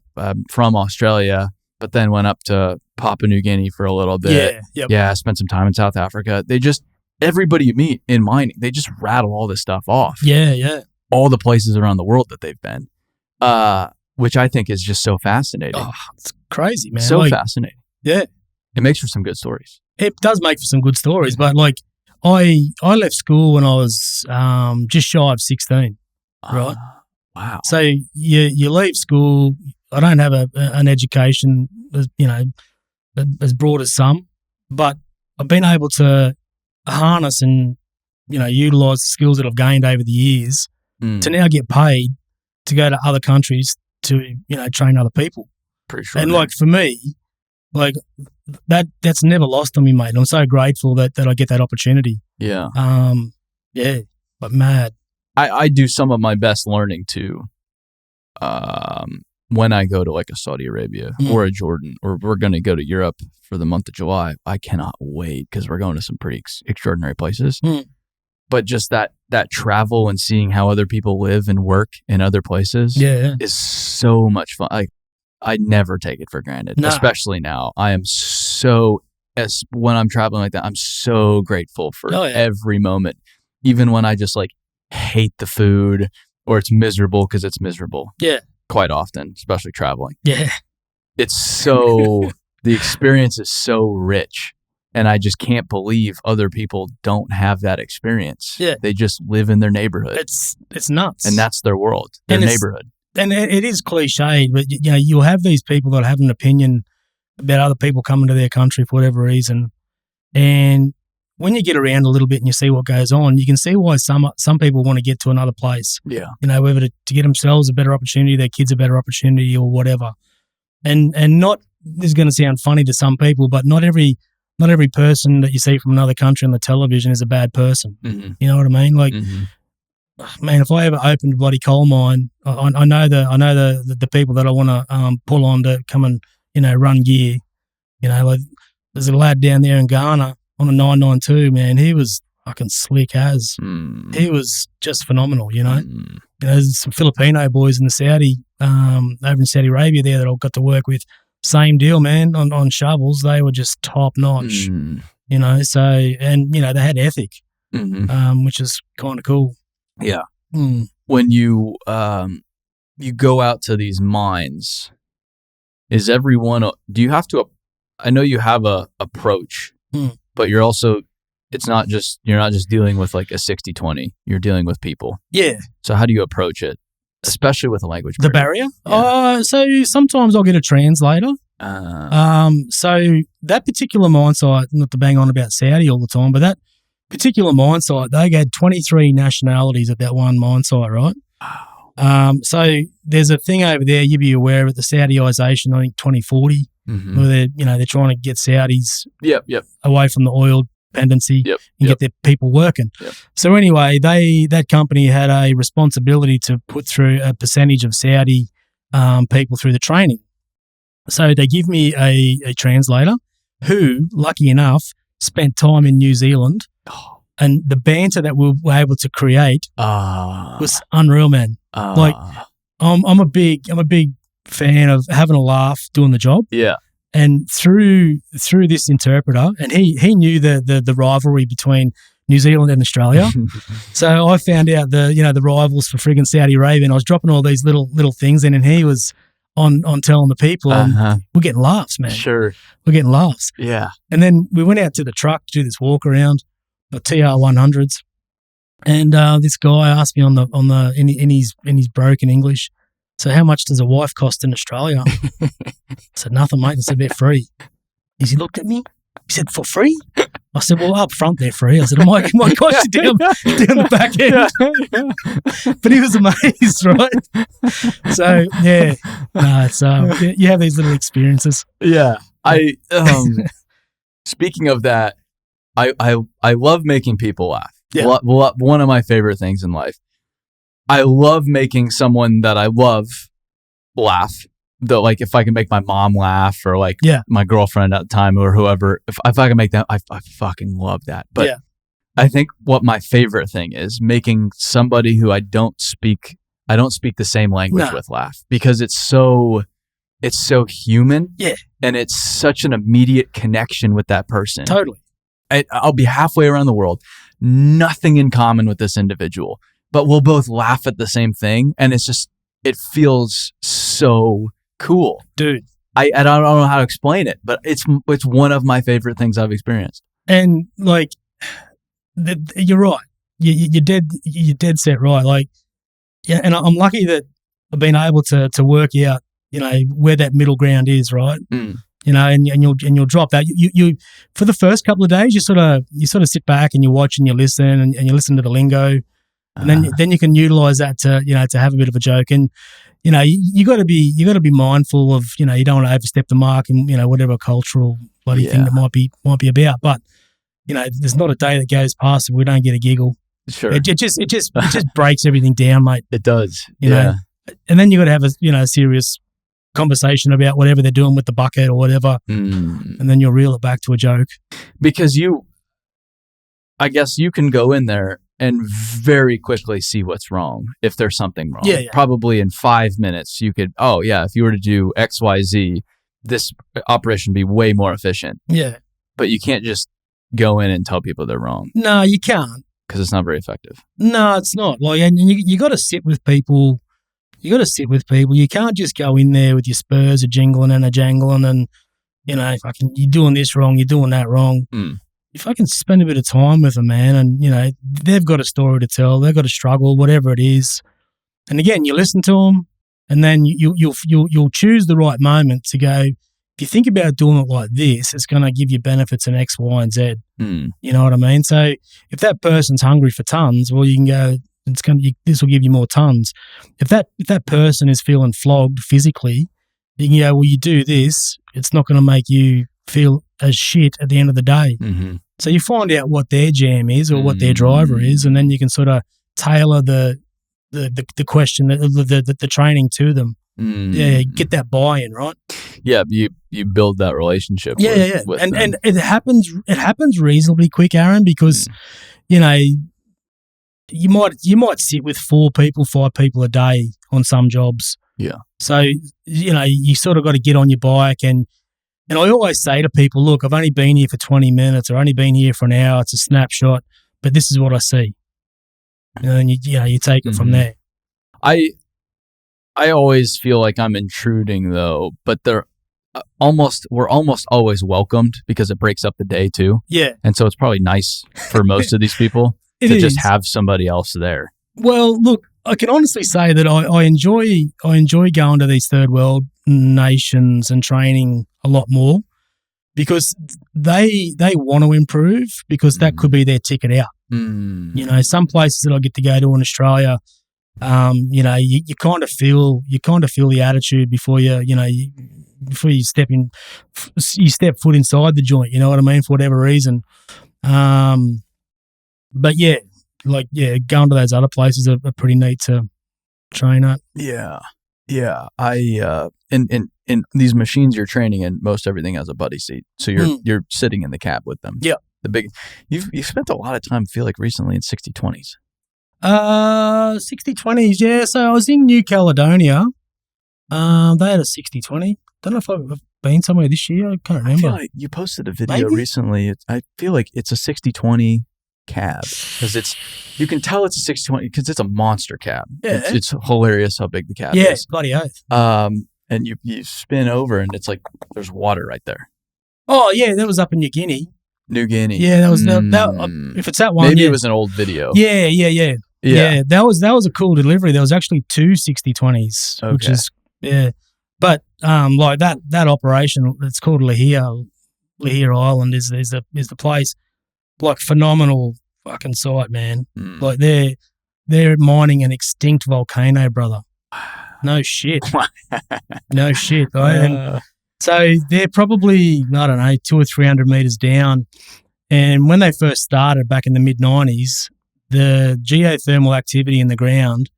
from Australia, but then went up to Papua New Guinea for a little bit. Yeah. Yep. Yeah, spent some time in South Africa. Everybody you meet in mining, they just rattle all this stuff off. Yeah. All the places around the world that they've been, which I think is just so fascinating. Oh, it's crazy, man. So fascinating. Yeah. It makes for some good stories. It does make for some good stories, but like I left school when I was just shy of 16, right? Wow. So you leave school. I don't have an education, as broad as some, but I've been able to harness and, utilize the skills that I've gained over the years to now get paid to go to other countries to, train other people. Pretty sure. And like for me, like that's never lost on me, mate. I'm so grateful that I get that opportunity. Yeah. Yeah, but mad. I do some of my best learning too. When I go to like a Saudi Arabia or a Jordan, or we're going to go to Europe for the month of July, I cannot wait because we're going to some pretty extraordinary places. But just that travel and seeing how other people live and work in other places is so much fun. I never take it for granted, especially now. I am when I'm traveling like that, I'm so grateful for every moment, even when I just like hate the food or it's miserable because it's miserable. Yeah. Quite often, especially traveling. Yeah. It's so, the experience is so rich. And I just can't believe other people don't have that experience. Yeah. They just live in their neighborhood. It's nuts. And that's their world, their neighborhood. And it is cliched, but you'll have these people that have an opinion about other people coming to their country for whatever reason. And when you get around a little bit and you see what goes on, you can see why some people want to get to another place. Yeah. Whether to get themselves a better opportunity, their kids a better opportunity or whatever. And not, this is going to sound funny to some people, but not every person that you see from another country on the television is a bad person. Mm-hmm. You know what I mean? Like, man, if I ever opened a bloody coal mine, I know the people that I want to pull on to come and run gear. Like there's a lad down there in Ghana on a 992. Man, he was fucking slick as. He was just phenomenal. There's some Filipino boys in the Saudi over in Saudi Arabia there that I got to work with. Same deal, man. On shovels, they were just top notch. So and they had ethic, which is kind of cool. Yeah. When you go out to these mines, is everyone? Do you have to? I know you have a approach, but you're also. You're not just dealing with like a 60-20. You're dealing with people. Yeah. So how do you approach it, especially with a language barrier? The barrier. Yeah. So sometimes I'll get a translator. So that particular mine site, not to bang on about Saudi all the time, but that particular mine site, they had 23 nationalities at that one mine site, right? Wow. So there's a thing over there you'd be aware of, the Saudiization, I think 2040, where they're trying to get Saudis away from the oil dependency and get their people working. So anyway, that company had a responsibility to put through a percentage of Saudi people through the training. So they give me a translator who, lucky enough, spent time in New Zealand, and the banter that we were able to create was unreal, man. Like I'm a big fan of having a laugh doing the job. Yeah. And through this interpreter, and he knew the rivalry between New Zealand and Australia. So I found out the rivals for friggin' Saudi Arabia, and I was dropping all these little things in, and he was on telling the people, and we're getting laughs, man. Sure. We're getting laughs. Yeah. And then we went out to the truck to do this walk around, the TR100s, and this guy asked me in his broken English, so how much does a wife cost in Australia? I said, nothing, mate. I said, they're free. He looked at me. He said, for free? I said, well, up front they're free. I said, I might cost you down the back end. But he was amazed, right? So, yeah. No, it's, you have these little experiences. Yeah. Speaking of that, I love making people laugh. Yeah. One of my favorite things in life. I love making someone that I love laugh. Though, like, if I can make my mom laugh or like my girlfriend at the time or whoever, if I can make that, I fucking love that. But I think what my favorite thing is making somebody who I don't speak the same language with laugh, because it's so human. Yeah. And it's such an immediate connection with that person. Totally. I'll be halfway around the world, nothing in common with this individual, but we'll both laugh at the same thing. And it feels so cool, dude. I don't know how to explain it, but it's one of my favorite things I've experienced. And like, you're right. You're dead set right. Like, yeah. And I'm lucky that I've been able to work out, where that middle ground is, right? And you'll drop that. You for the first couple of days, you sort of sit back and you watch and you listen and you listen to the lingo, and then you can utilize that to have a bit of a joke. And you got to be mindful of, you don't want to overstep the mark and, whatever cultural bloody thing that might be about. But, there's not a day that goes past that we don't get a giggle. Sure. It just breaks everything down, mate. It does. You know, and then you got to have a serious conversation about whatever they're doing with the bucket or whatever. And then you'll reel it back to a joke. Because I guess you can go in there and very quickly see what's wrong if there's something wrong. Yeah. Probably in 5 minutes you could, if you were to do XYZ, this operation would be way more efficient. Yeah. But you can't just go in and tell people they're wrong. No, you can't. Because it's not very effective. No, it's not. Like, and you got to sit with people. You can't just go in there with your spurs a jingling and a jangling and, you're doing this wrong, you're doing that wrong. If I can spend a bit of time with them, man, and, they've got a story to tell, they've got a struggle, whatever it is. And again, you listen to them, and then you'll choose the right moment to go, if you think about doing it like this, it's going to give you benefits in X, Y, and Z. You know what I mean? So if that person's hungry for tons, well, you can go, this will give you more tons. If that person is feeling flogged physically, you can go, well, you do this, it's not going to make you feel as shit at the end of the day. So you find out what their jam is or what their driver is, and then you can sort of tailor the question, the training to them. Get that buy-in, right? Yeah, you build that relationship. With and them. It happens reasonably quick, Aaron, because you might sit with 4 people, 5 people a day on some jobs. Yeah. So you sort of got to get on your bike and I always say to people, look, I've only been here for 20 minutes or only been here for an hour. It's a snapshot, but this is what I see. And then you take it from there. I always feel like I'm intruding though, but we're almost always welcomed because it breaks up the day too. Yeah. And so it's probably nice for most of these people to just have somebody else there. Well, look, I can honestly say that I enjoy going to these third world nations and training a lot more because they want to improve because that could be their ticket out. Some places that I get to go to in Australia, you kind of feel the attitude before you step foot inside the joint. You know what I mean? For whatever reason. But yeah. Going to those other places are pretty neat to train at. Yeah. I in these machines you're training in, most everything has a buddy seat, so you're sitting in the cab with them. Yeah. You've spent a lot of time, I feel like, recently in 60-20s. 60-20s, yeah. So I was in New Caledonia. They had a 60-20. Don't know if I've been somewhere this year. I can't remember. I feel like you posted a video recently. I feel like it's a 60-20 cab because you can tell it's a 60-20 because it's a monster cab. Yeah. It's hilarious how big the cab is. Yeah, bloody oath. And you spin over and it's like there's water right there. Oh yeah, that was up in New Guinea. Yeah, that was that. If it's that one, maybe it was an old video. Yeah. That was a cool delivery. There was actually 2 60-20s, which is But like that operation, it's called Lahia. Lihir Island is the place. Like, phenomenal fucking site, man. Like, they're mining an extinct volcano, brother. No shit. No shit. Right? And so they're probably, I don't know, 200 or 300 meters down. And when they first started back in the mid-90s, the geothermal activity in the ground,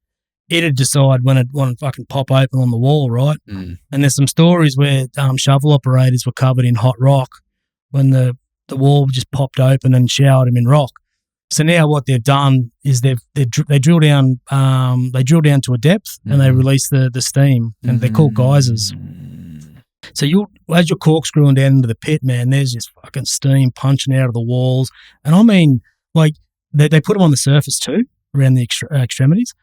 it'd decide when it wanted to fucking pop open on the wall, right? And there's some stories where shovel operators were covered in hot rock when the wall just popped open and showered them in rock. So now what they've done is they drill down to a depth and they release the steam, and they're called geysers. So as you're corkscrewing down into the pit, man, there's just fucking steam punching out of the walls. And I mean, like, they put them on the surface too, around the extremities.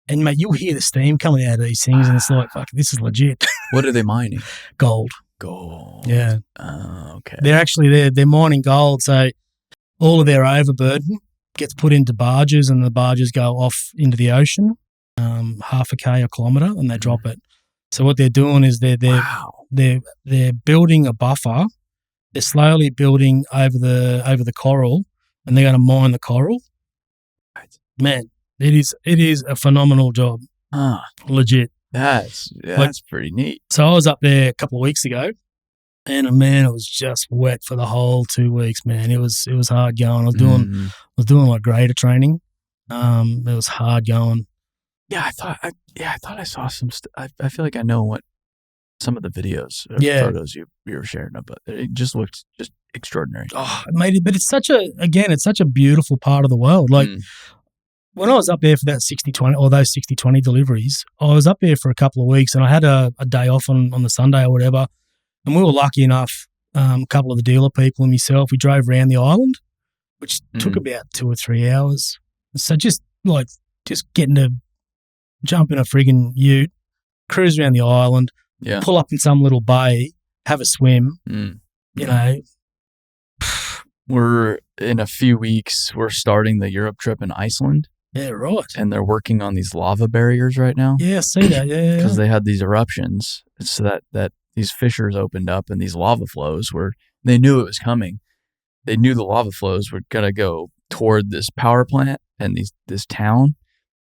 And, mate, you'll hear the steam coming out of these things, and it's like, fuck, this is legit. What are they mining? Gold. Yeah. Okay. They're mining gold. So all of their overburden gets put into barges, and the barges go off into the ocean, half a K, a kilometre, and they drop it. So what they're doing is they're building a buffer. They're slowly building over the coral, and they're going to mine the coral. Right. Man, it is a phenomenal job. Legit. That's pretty neat. So I was up there a couple of weeks ago, and man, it was just wet for the whole 2 weeks. Man, it was hard going. I was doing like grader training. It was hard going. Yeah, I thought I saw some. I feel like I know what some of the videos, or photos you were sharing of, but it just looked just extraordinary. Oh, mate, but it's such a beautiful part of the world. Like when I was up there for that 60-20 or those 60-20 deliveries, I was up there for a couple of weeks, and I had a day off on the Sunday or whatever, and we were lucky enough. A couple of the dealer people and myself, we drove around the island, which took about 2 or 3 hours. So just getting to jump in a friggin' ute, cruise around the island, pull up in some little bay, have a swim, you know. We're in a few weeks, we're starting the Europe trip in Iceland. Yeah, right. And they're working on these lava barriers right now. Yeah, I see that, yeah. Because they had these eruptions, so that these fissures opened up, and these lava flows they knew it was coming. They knew the lava flows were going to go toward this power plant and this town.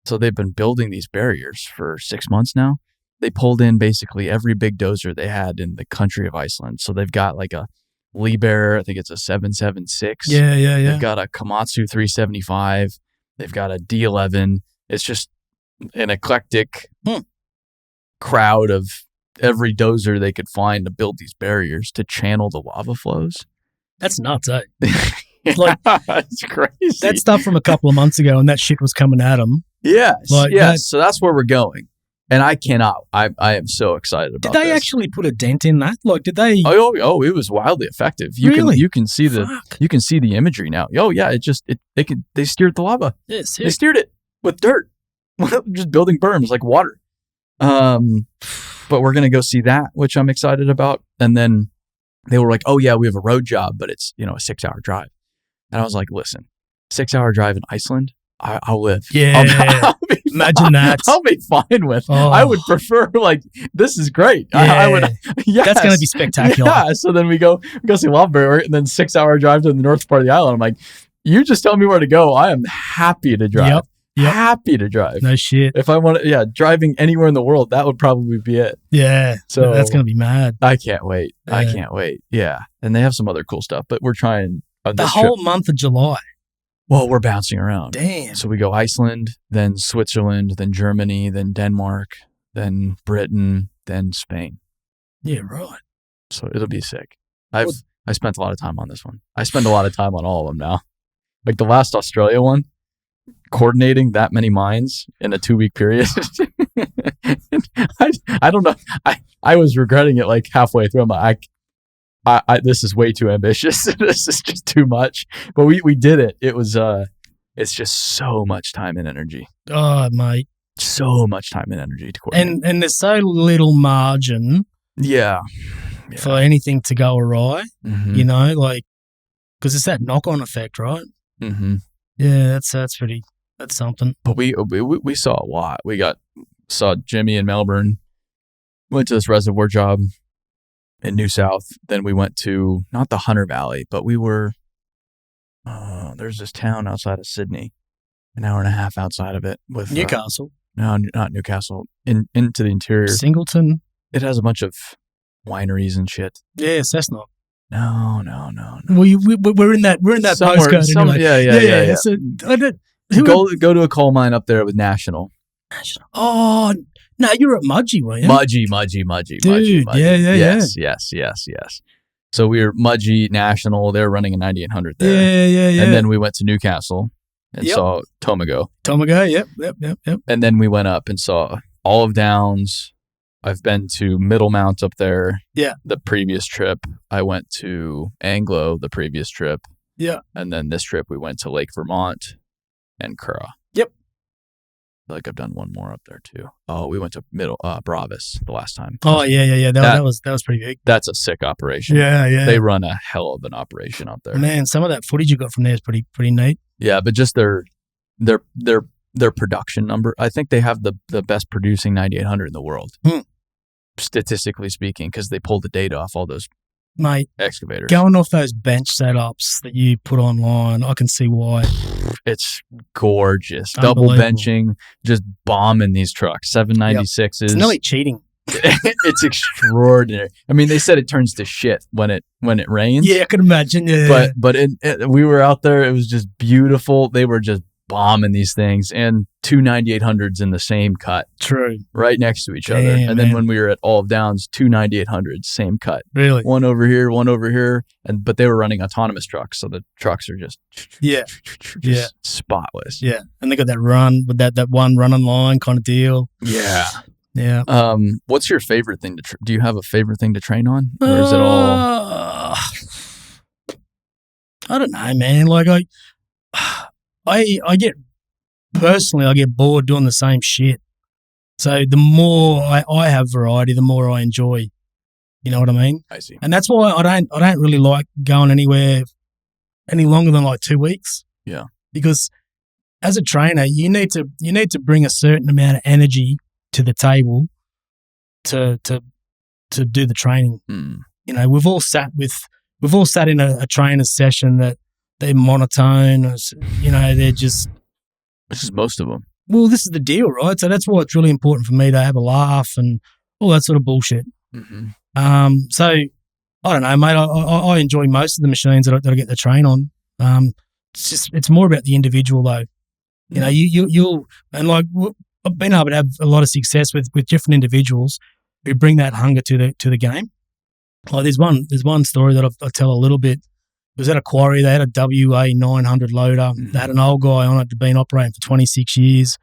So they've been building these barriers for 6 months now. They pulled in basically every big dozer they had in the country of Iceland. So they've got like a Liebherr, I think it's a 776. Yeah. They've got a Komatsu 375. They've got a D11. It's just an eclectic crowd of every dozer they could find to build these barriers to channel the lava flows. That's nuts, eh? It's crazy. That stuff from a couple of months ago, and that shit was coming at them. Yes. So that's where we're going. And I cannot. I am so excited about this. Did they actually put a dent in that? Like, did they? Oh, it was wildly effective. Really? You can see the imagery now. Oh yeah, they steered the lava. Yeah, they steered it with dirt. Just building berms like water. But we're gonna go see that, which I'm excited about. And then they were like, "Oh yeah, we have a road job, but it's a 6-hour drive." And I was like, "Listen, 6-hour drive in Iceland, I'll live. Yeah, imagine that. I'll be fine with. I would prefer this is great. Yeah. I would. Yes. That's going to be spectacular. Yeah. So then we go see Lava Barrier, and then 6-hour drive to the north part of the island. I'm like, you just tell me where to go. I am happy to drive. Yep. Happy to drive. No shit. If I want to, driving anywhere in the world, that would probably be it. Yeah. So that's going to be mad. I can't wait. Yeah. I can't wait. Yeah. And they have some other cool stuff, but we're trying the whole month of July. Well, we're bouncing around. Damn. So we go Iceland, then Switzerland, then Germany, then Denmark, then Britain, then Spain. Yeah, right. So it'll be sick. I spent a lot of time on this one. I spend a lot of time on all of them now. Like the last Australia one, coordinating that many mines in a 2-week period. I don't know. I was regretting it like halfway through. I'm like, this is way too ambitious. This is just too much. But we did it. It was it's just so much time and energy. Oh, mate. So much time and energy to coordinate. And there's so little margin for anything to go awry, because it's that knock-on effect, right? Mm-hmm. Yeah, that's something. But we saw a lot. We saw Jimmy in Melbourne, went to this reservoir job. in New South. Then we went to, not the Hunter Valley, but we were, there's this town outside of Sydney, an hour and a half outside of it. With Newcastle. No, not Newcastle. Into the interior. Singleton. It has a bunch of wineries and shit. Yeah, Cessnock. No. Well, we're in that postcode anyway. Yeah. So, Go to a coal mine up there with National. Oh, no, you were at Mudgee, weren't you? Mudgee. Dude, Mudgee. Yes. So we were Mudgee, National. They're running a 9800 there. Yeah. And then we went to Newcastle and saw Tomago. Yep. And then we went up and saw Olive Downs. I've been to Middlemount up there. Yeah. The previous trip, I went to Anglo the previous trip. Yeah. And then this trip, we went to Lake Vermont and Curragh. Yep. I feel like I've done one more up there too. Oh, we went to Bravis the last time. Oh, yeah. That was pretty big. That's a sick operation. Yeah. They run a hell of an operation out there. Man, some of that footage you got from there is pretty neat. Yeah, but just their production number. I think they have the best producing 9800 in the world. Statistically speaking, because they pulled the data off all those excavators. Going off those bench setups that you put online, I can see why. It's gorgeous. Double benching, just bombing these trucks. 796s. It's nearly cheating. It's extraordinary. I mean, they said it turns to shit when it rains. Yeah, I can imagine. Yeah. But we were out there. It was just beautiful. They were just bombing these things, and two 9800s in the same cut. True. Right next to each other. And then when we were at Olive Downs, two 9800s, same cut. Really? One over here. But they were running autonomous trucks, so the trucks are just spotless. Yeah. And they got that run with that one run-on line kind of deal. Yeah. Yeah. What's your favorite thing do you have a favorite thing to train on? Or is it all? I don't know, man. Like I get bored doing the same shit. So the more I have variety, the more I enjoy. You know what I mean? I see. And that's why I don't really like going anywhere any longer than like 2 weeks. Yeah. Because as a trainer, you need to bring a certain amount of energy to the table to do the training. You know, we've all sat in a trainer's session that they're monotone, you know, they're just... Which is most of them. Well, this is the deal, right? So that's why it's really important for me to have a laugh and all that sort of bullshit. Mm-hmm. So, I don't know, mate. I enjoy most of the machines that I get to train on. It's more about the individual, though. You know, you'll... And, like, I've been able to have a lot of success with different individuals who bring that hunger to the game. Like, there's one story that I tell a little bit. It was at a quarry. They had a WA 900 loader. They had an old guy on it that had been operating for 26 years.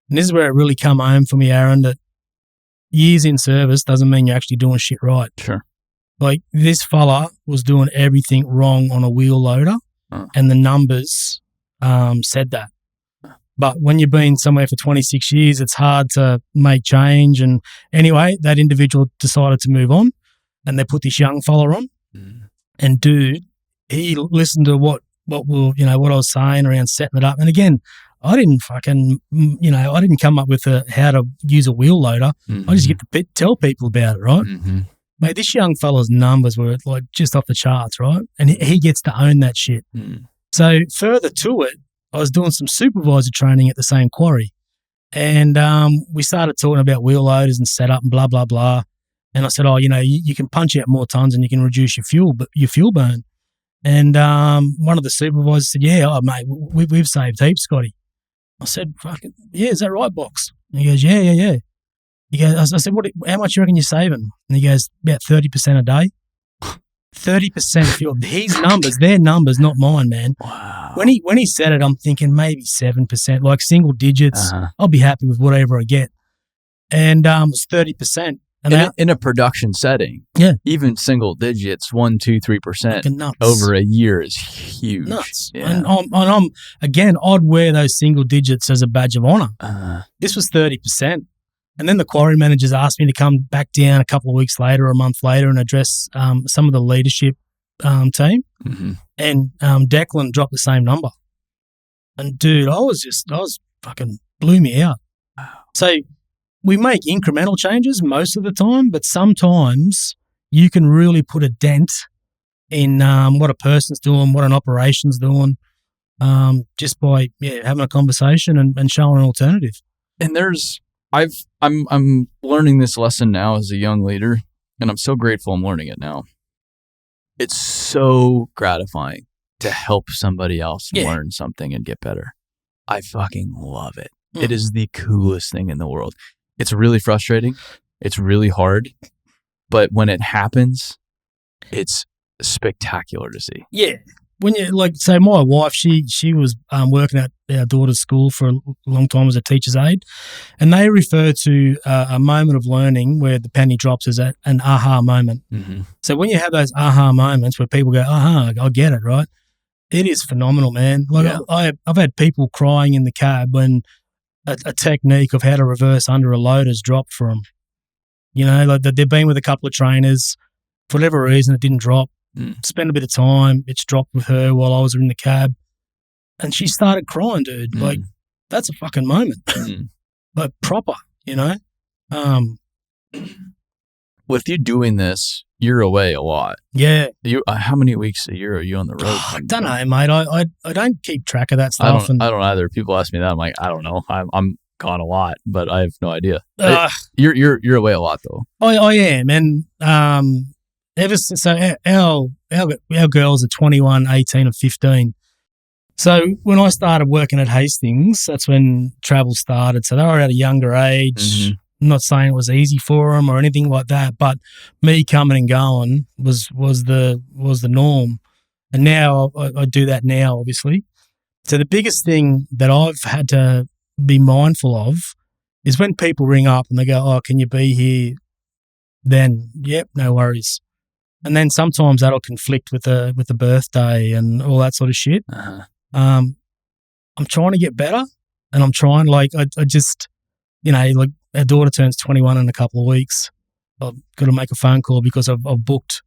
And this is where it really come home for me, Aaron, that years in service doesn't mean you're actually doing shit right. Sure. Like, this fella was doing everything wrong on a wheel loader, and the numbers said that. But when you've been somewhere for 26 years, it's hard to make change. And anyway, that individual decided to move on, and they put this young fella on. And dude, he listened to what I was saying around setting it up. And again, I didn't come up with how to use a wheel loader. I just get to tell people about it, right? Mate, this young fella's numbers were like just off the charts, right? And he gets to own that shit. So further to it, I was doing some supervisor training at the same quarry. And we started talking about wheel loaders and setup and blah, blah, blah. And I said, you can punch out more tons and you can reduce your fuel burn. And one of the supervisors said, mate, we've saved heaps, Scotty. I said, fucking, yeah, is that right, Box? And he goes, yeah. He goes, I said, how much do you reckon you're saving? And he goes, about 30% a day. 30% fuel. His numbers, their numbers, not mine, man. Wow. When he said it, I'm thinking maybe 7%, like single digits. I'll be happy with whatever I get. And it was 30%. And in a production setting, even single digits, 1, 2, 3% over a year is huge. Nuts. Yeah. And I'm again, I'd wear those single digits as a badge of honor. This was 30%. And then the quarry managers asked me to come back down a couple of weeks later or a month later and address some of the leadership team. And Declan dropped the same number. And dude, I was fucking blew me out. So we make incremental changes most of the time, but sometimes you can really put a dent in what a person's doing, what an operation's doing, just by having a conversation and showing an alternative. And I'm learning this lesson now as a young leader, and I'm so grateful I'm learning it now. It's so gratifying to help somebody else learn something and get better. I fucking love it. It is the coolest thing in the world. It's really frustrating. It's really hard. But when it happens, it's spectacular to see. Yeah. When you say my wife, she was working at our daughter's school for a long time as a teacher's aide, and they refer to a moment of learning where the penny drops as an aha moment. Mm-hmm. So when you have those aha moments where people go, aha, I get it, right? It is phenomenal, man. I've had people crying in the cab when a technique of how to reverse under a load has dropped for them. You know, like they've been with a couple of trainers. For whatever reason, it didn't drop. Spent a bit of time. It's dropped with her while I was in the cab. And she started crying, dude. Like, that's a fucking moment. But proper, you know? With you doing this, you're away a lot. Yeah. How many weeks a year are you on the road? I don't know, mate. I don't keep track of that stuff. I don't either. People ask me that. I'm like, I don't know. I'm gone a lot, but I have no idea. You're away a lot, though. I am. And ever since, so our girls are 21, 18 and 15. So when I started working at Hastings, that's when travel started. So they were at a younger age. Mm-hmm. I'm not saying it was easy for them or anything like that, but me coming and going was the norm. And now I do that now, obviously. So the biggest thing that I've had to be mindful of is when people ring up and they go, "Oh, can you be here?" Then, yep, no worries. And then sometimes that'll conflict with the birthday and all that sort of shit. Uh-huh. I'm trying to get better, and I'm trying, I just, like our daughter turns 21 in a couple of weeks. I've got to make a phone call because I've booked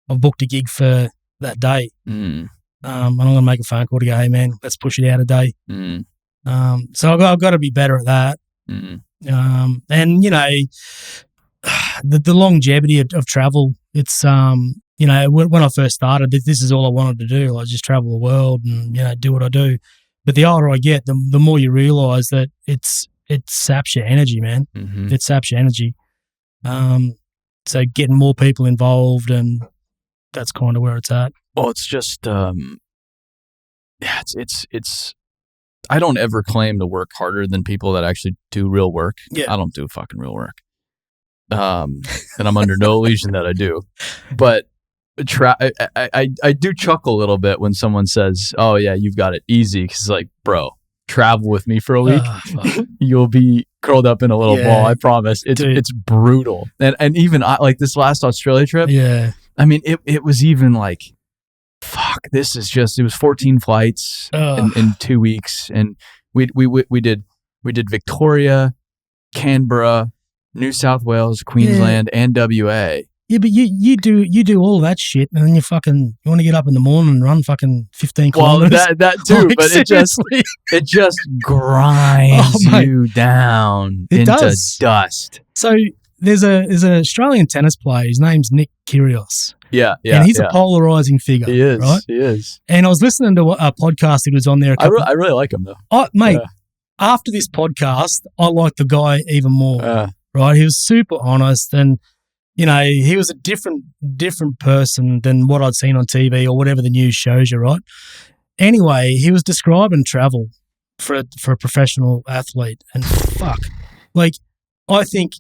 a gig for that day. And I'm going to make a phone call to go, "Hey man, let's push it out a day." So I've got to be better at that. And the longevity of travel, it's when I first started, this is all I wanted to do. I just travel the world and do what I do. But the older I get, the more you realise that it saps your energy, man. Mm-hmm. It saps your energy. So getting more people involved, and that's kind of where it's at. Well, it's just it's. I don't ever claim to work harder than people that actually do real work. Yeah. I don't do fucking real work. And I'm under no illusion that I do. But I do chuckle a little bit when someone says, "Oh yeah, you've got it easy." Because like, bro, travel with me for a week, you'll be curled up in a little ball. I promise. It's brutal. And even like this last Australia trip. Yeah. I mean, it was even like, fuck. This is just. It was 14 flights in 2 weeks, and we did Victoria, Canberra, New South Wales, Queensland, and WA. Yeah, but you do all that shit, and then you want to get up in the morning and run fucking 15 kilometers. Well, that too, like, but seriously? it just grinds you down into dust. So there's an Australian tennis player. His name's Nick Kyrgios. Yeah, and he's a polarizing figure. He is, right? He is. And I was listening to a podcast that was on there. I really like him though. Mate, after this podcast, I like the guy even more. Right, he was super honest, and he was a different person than what I'd seen on TV or whatever the news shows you, right? Anyway, he was describing travel for a professional athlete, and fuck, like I think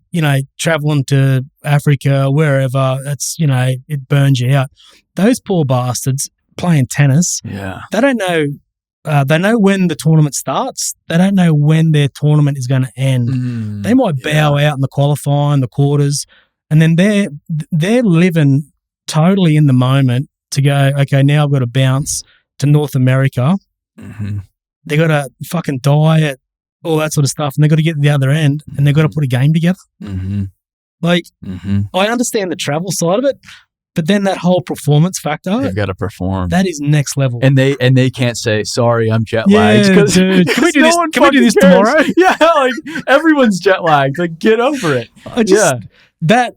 traveling to Africa, wherever, that's it burns you out. Those poor bastards playing tennis, they don't know. They know when the tournament starts. They don't know when their tournament is going to end. They might bow out in the qualifying, the quarters, and then they're living totally in the moment to go, okay, now I've got to bounce to North America. Mm-hmm. They got to fucking diet, all that sort of stuff, and they got to get to the other end, and they've got to put a game together. Mm-hmm. I understand the travel side of it. But then that whole performance factor, they've got to perform. That is next level. And they can't say, "Sorry, I'm jet lagged." Yeah, dude. Can we do this tomorrow? Yeah, like everyone's jet lagged. Like, get over it. That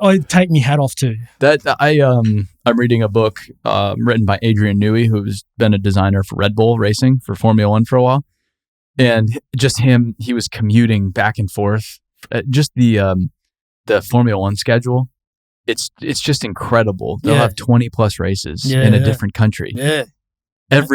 I take me hat off to. I'm reading a book written by Adrian Newey, who's been a designer for Red Bull Racing for Formula One for a while, and just him, he was commuting back and forth. Just the Formula One schedule, it's just incredible. They'll have 20 plus races in a different country. Yeah. And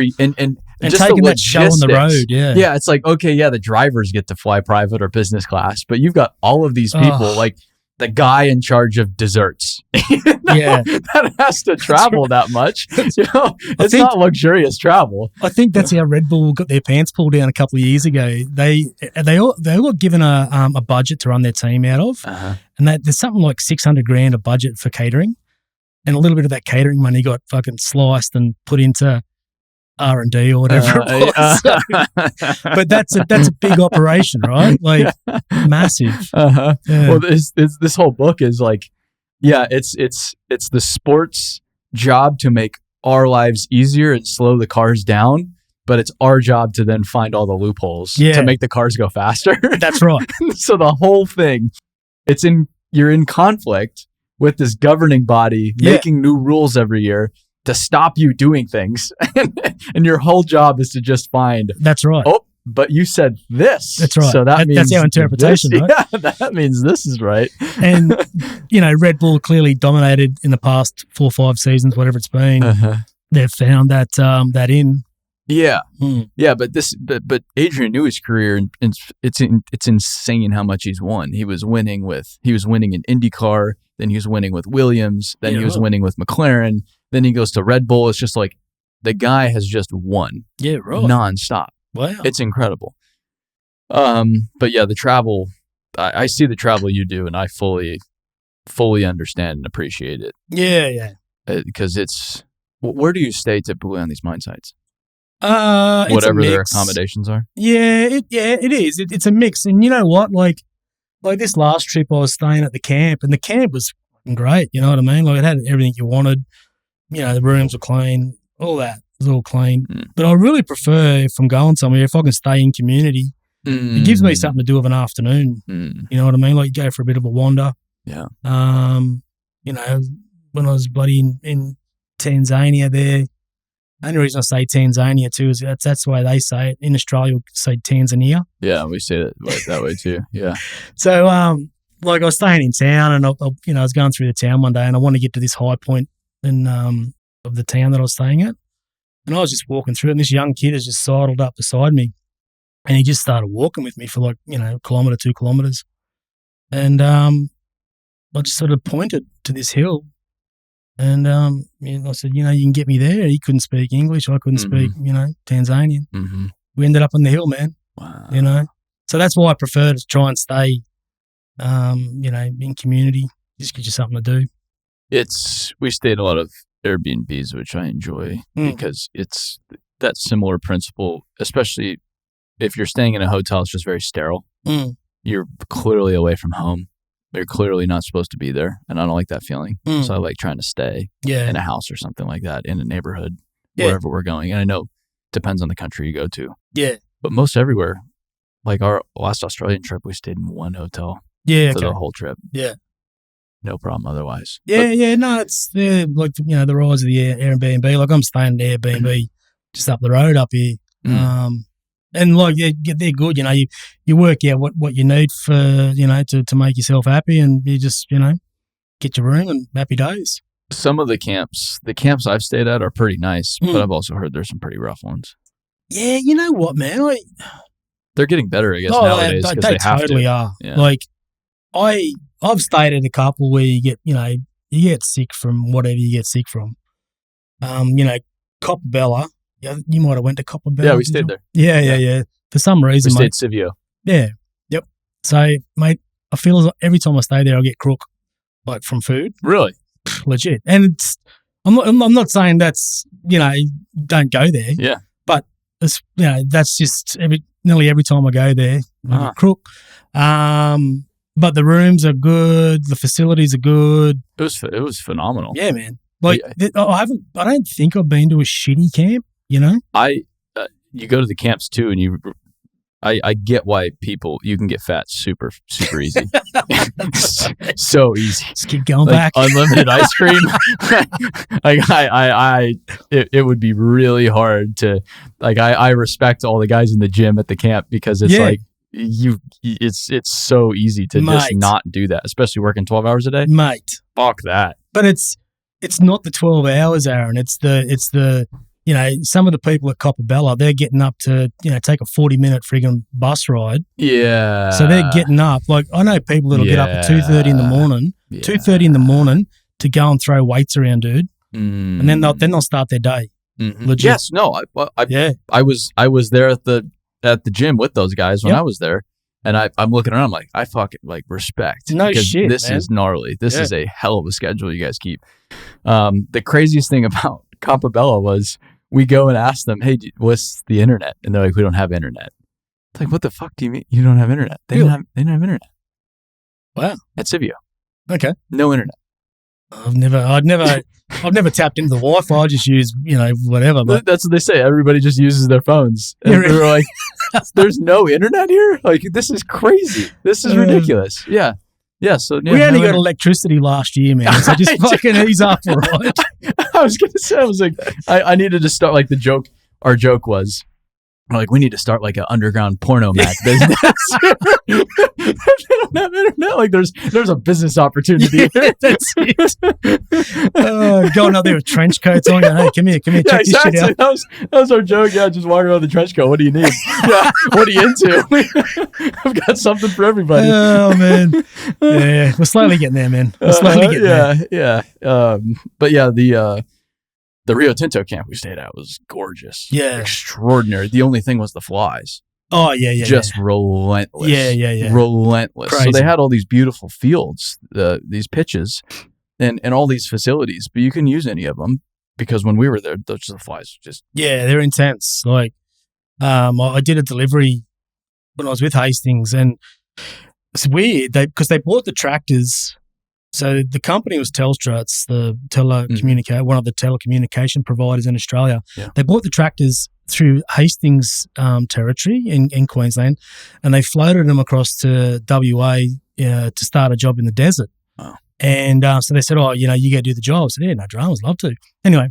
just taking that show on the road, yeah, it's like, okay, yeah, the drivers get to fly private or business class, but you've got all of these people, like the guy in charge of desserts, that has to travel that much. It's not luxurious travel. I think that's how Red Bull got their pants pulled down a couple of years ago. They all got given a budget to run their team out of, and there's something like $600,000 a budget for catering, and a little bit of that catering money got fucking sliced and put into R&D or whatever it was. But that's a big operation, right? Like massive. Yeah. Well, this whole book is like, it's the sports job to make our lives easier and slow the cars down, but it's our job to then find all the loopholes to make the cars go faster. That's right. So the whole thing, you're in conflict with this governing body making new rules every year to stop you doing things. And your whole job is to just find, that's right. Oh, but you said this. That's right. So that means that's our interpretation, right? Yeah, that means this is right. And, Red Bull clearly dominated in the past 4 or 5 seasons, whatever it's been. They've found that in. Yeah. Yeah, but Adrian Newey's career, it's insane how much he's won. He was winning in IndyCar, then he was winning with Williams, then he was winning with McLaren, then he goes to Red Bull. It's just like the guy has just won. Yeah, right. Nonstop. Wow. It's incredible. But yeah, the travel, I see the travel you do, and I fully understand and appreciate it. Yeah. Because where do you stay typically on these mine sites? Whatever their accommodations are. Yeah, it is. It's a mix. And you know what? Like this last trip, I was staying at the camp, and the camp was fucking great. You know what I mean? Like it had everything you wanted. The rooms were clean, all that was all clean. But I really prefer, if I'm going somewhere, if I can stay in community, it gives me something to do of an afternoon. You know what I mean? Like you go for a bit of a wander. Yeah. When I was bloody in Tanzania there. The only reason I say Tanzania too is that's the way they say it. In Australia, we say Tanzania. Yeah, we say it that way too. Yeah. So, I was staying in town, and I was going through the town one day, and I wanted to get to this high point of the town that I was staying at, and I was just walking through, and this young kid has just sidled up beside me, and he just started walking with me for a kilometre, 2 kilometres, and I just sort of pointed to this hill. And I said, you can get me there. He couldn't speak English. I couldn't speak, Tanzanian. We ended up on the hill, man. Wow. So that's why I prefer to try and stay, in community. Just gives you something to do. We stayed a lot of Airbnbs, which I enjoy because it's that similar principle, especially if you're staying in a hotel, it's just very sterile. You're clearly away from home. You're clearly not supposed to be there, and I don't like that feeling. So I like trying to stay in a house or something like that, in a neighborhood, wherever we're going. And I know it depends on the country you go to. Yeah. But most everywhere, like our last Australian trip, we stayed in one hotel for the whole trip. Yeah. No problem otherwise. Yeah, no, it's the rise of the Airbnb. Like I'm staying at Airbnb just up the road up here. And they're good, you work out what you need for, to make yourself happy, and you just, get your room and happy days. Some of the camps I've stayed at are pretty nice, but I've also heard there's some pretty rough ones. Yeah, you know what, man? They're getting better, I guess, nowadays, because they have totally to. Are. Yeah. Like, I've stayed at a couple where you get sick from whatever you get sick from. Copperbella. Yeah, you might have went to Copperbella. Yeah, we stayed there. Yeah. For some reason, we stayed Sivio. Yeah. Yep. So, mate, I feel as every time I stay there, I get crook, like from food. Really? Legit. And I'm not saying that's don't go there. Yeah. But it's that's just nearly every time I go there, I get crook. But the rooms are good. The facilities are good. It was phenomenal. Yeah, man. Like I don't think I've been to a shitty camp. You go to the camps too, and I get why you can get fat super, super easy. So easy. Just keep going back. Unlimited ice cream. It would be really hard to, I respect all the guys in the gym at the camp because it's it's so easy to just not do that, especially working 12 hours a day. Mate. Fuck that. But it's not the 12 hours, Aaron. It's the some of the people at Copperbella, they're getting up to, take a 40-minute friggin' bus ride. Yeah. So they're getting up. Like, I know people that'll get up at 2:30 in the morning, 2:30 in the morning to go and throw weights around, dude. And then they'll start their day. Mm-hmm. Legit. Yes. No. I was there at the gym with those guys when I was there. And I'm looking around, I'm like, I fucking respect. No shit, this man. is gnarly. This is a hell of a schedule you guys keep. The craziest thing about Copperbella was we go and ask them, hey, what's the internet? And they're like, we don't have internet. It's like, what the fuck do you mean you don't have internet? They didn't have internet. Wow. At Civio. Okay. No internet. I've never tapped into the Wi-Fi. I just use, whatever. But that's what they say. Everybody just uses their phones. And they're like, there's no internet here? Like, this is crazy. This is ridiculous. Yeah. Yeah. So we only got electricity last year, man. So just fucking ease up, all right? I was going to say, I was like, I needed to start like our joke was, like, we need to start like an underground porno mag business. They don't have internet. Like, there's a business opportunity. That's it. Going out there with trench coats on. Hey, come here, check this shit out. That was our joke. Yeah, just walking around with a trench coat. What do you need? Yeah, what are you into? I've got something for everybody. Oh man, yeah, we're slowly getting there, man. We're slowly getting there. Yeah. But yeah, the Rio Tinto camp we stayed at was gorgeous. Yeah. Extraordinary. The only thing was the flies. Oh, yeah. Just relentless. Yeah. Relentless. Crazy. So they had all these beautiful fields, these pitches, and all these facilities, but you can use any of them because when we were there, the flies just... Yeah, they're intense. Like, I did a delivery when I was with Hastings, and it's weird because they bought the tractors. So the company was Telstra. It's the one of the telecommunication providers in Australia. Yeah. They bought the tractors through Hastings territory in Queensland, and they floated them across to WA to start a job in the desert. Oh. And so they said, "Oh, you got to do the job." I said, "Yeah, no dramas, love to." Anyway,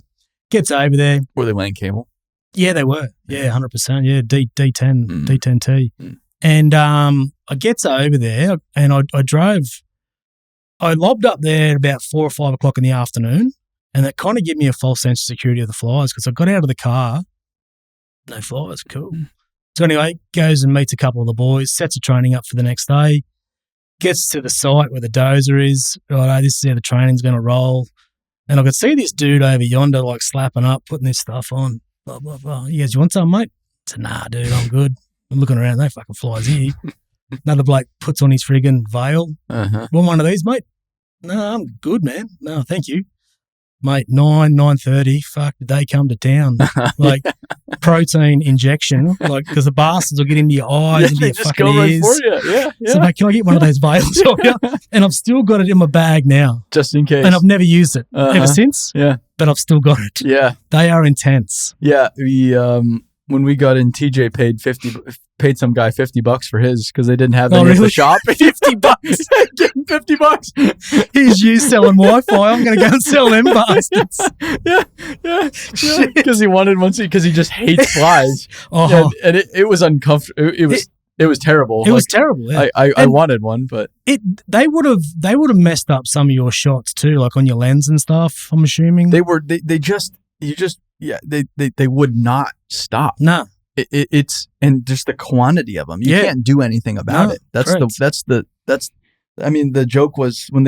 gets over there. Were they laying cable? Yeah, they were. Yeah, 100%. Yeah, D10, D10T. Mm. And I gets over there, and I drove. I lobbed up there at about 4 or 5 o'clock in the afternoon, and that kind of gave me a false sense of security of the flies because I got out of the car, no flies, cool. So anyway, goes and meets a couple of the boys, sets a training up for the next day, gets to the site where the dozer is. Right, this is how the training's going to roll. And I could see this dude over yonder like slapping up, putting this stuff on, blah, blah, blah. He goes, "You want something, mate?" I said, "Nah, dude, I'm good." I'm looking around, no fucking flies here. Another bloke puts on his friggin' veil. Want one of these, mate? No, I'm good, man. No, thank you. Mate, 9:30, fuck, did they come to town? Like, protein injection, like, because the bastards will get into your eyes, into your fucking ears. Right for you. Yeah. So, mate, can I get one of those veils for you? And I've still got it in my bag now. Just in case. And I've never used it ever since. Yeah. But I've still got it. Yeah. They are intense. Yeah. We, when we got in, TJ paid some guy $50 for his because they didn't have any at the shop. $50. Give him $50. Here's you selling Wi-Fi. I'm going to go and sell them bastards. Yeah. Because he wanted one because he just hates flies. And it was uncomfortable. It was terrible. It was terrible. Yeah. I wanted one, but they would have messed up some of your shots too, like on your lens and stuff. I'm assuming they would not stop. No. It's and just the quantity of them. You can't do anything about it. The joke was when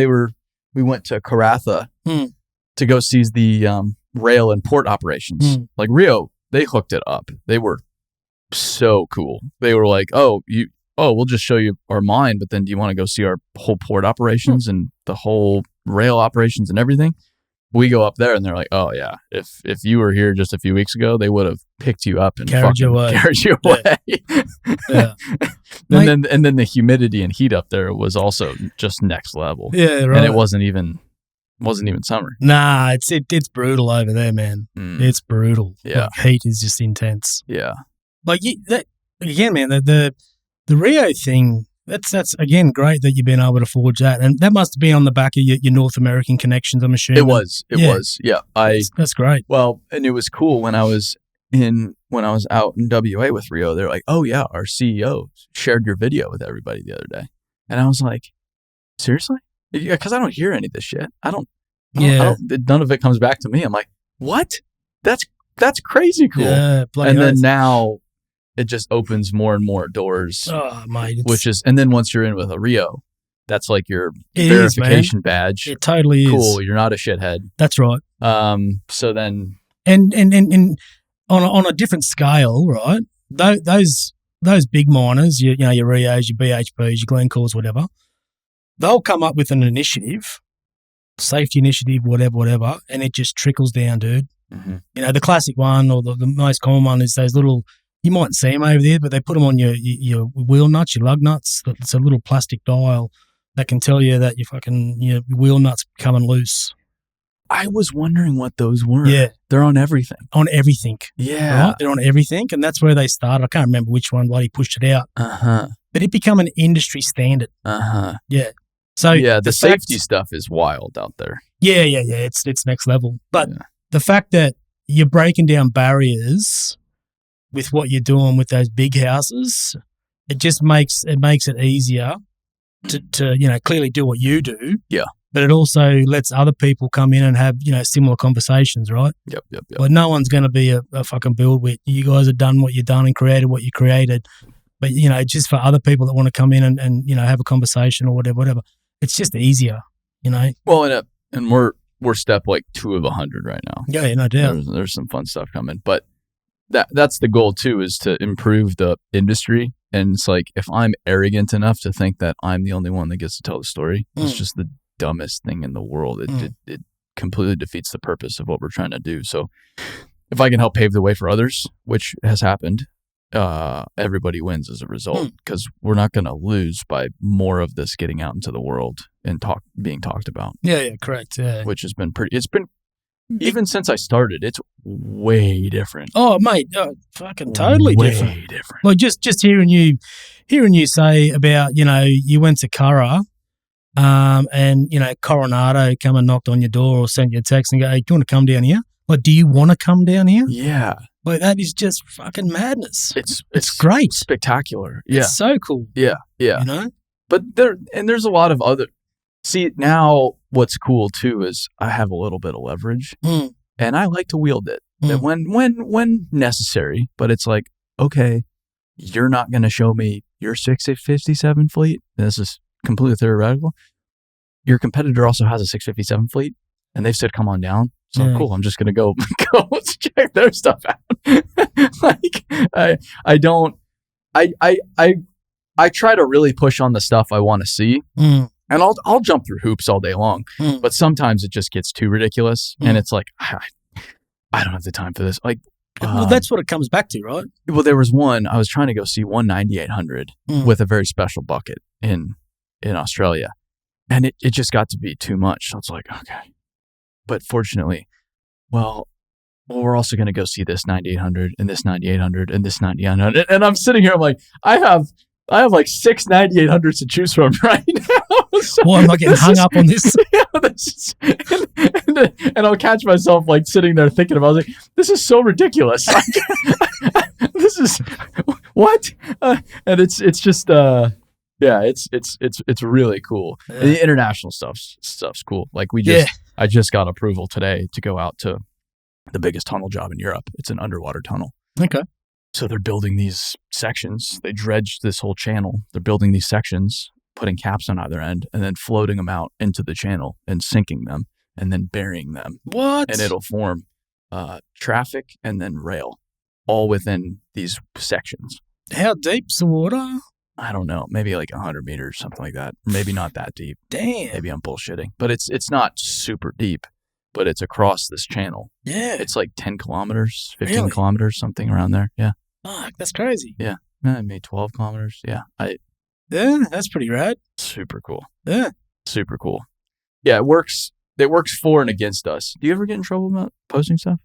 we went to Karatha to go see the rail and port operations. Like Rio, they hooked it up. They were so cool. They were like, we'll just show you our mine, but then do you want to go see our whole port operations and the whole rail operations and everything? We go up there and they're like, "Oh yeah, if you were here just a few weeks ago, they would have picked you up and carried you away." Yeah. And then the humidity and heat up there was also just next level. Yeah, right. And it wasn't even summer. Nah, it's brutal over there, man. It's brutal. Yeah, like, heat is just intense. Yeah, like again, man, the Rio thing, that's again great that you've been able to forge that, and that must have been on the back of your North American connections, I'm assuming. It was. Yeah. That's great. Well, and it was cool when I was out in WA with Rio. They're like, "Oh yeah, our CEO shared your video with everybody the other day," and I was like, "Seriously?" Yeah, because I don't hear any of this shit. I don't. None of it comes back to me. I'm like, "What? That's crazy cool." Yeah, and then now it just opens more and more doors. Oh, mate. And then once you're in with a Rio, that's like your verification badge. It totally is. Cool. You're not a shithead. That's right. So then, and on a different scale, right? Those big miners, your Rios, your BHPs, your Glencores, whatever, they'll come up with an initiative, safety initiative, whatever, and it just trickles down, dude. Mm-hmm. The classic one or the most common one is those little. You might see them over there, but they put them on your wheel nuts, your lug nuts. It's a little plastic dial that can tell you that your wheel nuts coming loose. I was wondering what those were. Yeah. They're on everything. On everything. Yeah. Right? They're on everything, and that's where they started. I can't remember which one, but he pushed it out. Uh-huh. But it became an industry standard. Uh-huh. Yeah. So the safety stuff is wild out there. Yeah. It's next level. But the fact that you're breaking down barriers with what you're doing with those big houses, it just makes it easier to clearly do what you do. Yeah. But it also lets other people come in and have, similar conversations, right? Yep. But no one's going to be a fucking build with. You guys have done what you've done and created what you created. But, just for other people that want to come in and have a conversation or whatever, it's just easier, Well, and we're step like 2 of 100 right now. Yeah, no doubt. There's some fun stuff coming. But that's the goal too, is to improve the industry. And it's like, if I'm arrogant enough to think that I'm the only one that gets to tell the story, it's just the dumbest thing in the world. It completely defeats the purpose of what we're trying to do. So if I can help pave the way for others, which has happened, everybody wins as a result, because we're not going to lose by more of this getting out into the world and being talked about. Yeah, correct. Yeah. Which has been even since I started, it's way different. Oh, mate, fucking totally different. Way different. Like just hearing you say about, you went to Curra, and Coronado come and knocked on your door or sent you a text and go, "Hey, do you want to come down here? Like, do you want to come down here?" Yeah. Like, that is just fucking madness. It's great, spectacular. Yeah, it's so cool. Yeah. But there's a lot of other. See, now what's cool too is I have a little bit of leverage, and I like to wield it when necessary. But it's like, okay, you're not going to show me your 657 fleet. This is completely theoretical. Your competitor also has a 657 fleet, and they've said, "Come on down." So cool. I'm just going to go check their stuff out. Like I try to really push on the stuff I want to see. And I'll jump through hoops all day long, but sometimes it just gets too ridiculous, and it's like, I don't have the time for this. Like, well, that's what it comes back to, right? Well, there was one I was trying to go see, 9800 with a very special bucket in Australia, and it just got to be too much. So it's like, okay, but fortunately, well, we're also going to go see this 9800 and this 9800 and this 9800, and I'm sitting here, I'm like, I have like 6 9800s to choose from right now. So well, I'm not getting hung up on this. And I'll catch myself like sitting there thinking about it. I was like, this is so ridiculous. This is what? And it's just it's really cool. Yeah. The international stuff's cool. Like I just got approval today to go out to the biggest tunnel job in Europe. It's an underwater tunnel. Okay. So they're building these sections. They dredged this whole channel. They're building these sections, putting caps on either end, and then floating them out into the channel and sinking them and then burying them. What? And it'll form traffic and then rail all within these sections. How deep's the water? I don't know. Maybe like 100 meters, something like that. Maybe not that deep. Damn. Maybe I'm bullshitting. But it's not super deep, but it's across this channel. Yeah. It's like 10 kilometers, 15 really? kilometers, something around there. Yeah. Fuck, that's crazy. Yeah. Maybe 12 kilometers. Yeah. Yeah, that's pretty rad. Super cool. Yeah. Super cool. Yeah, it works for and against us. Do you ever get in trouble about posting stuff?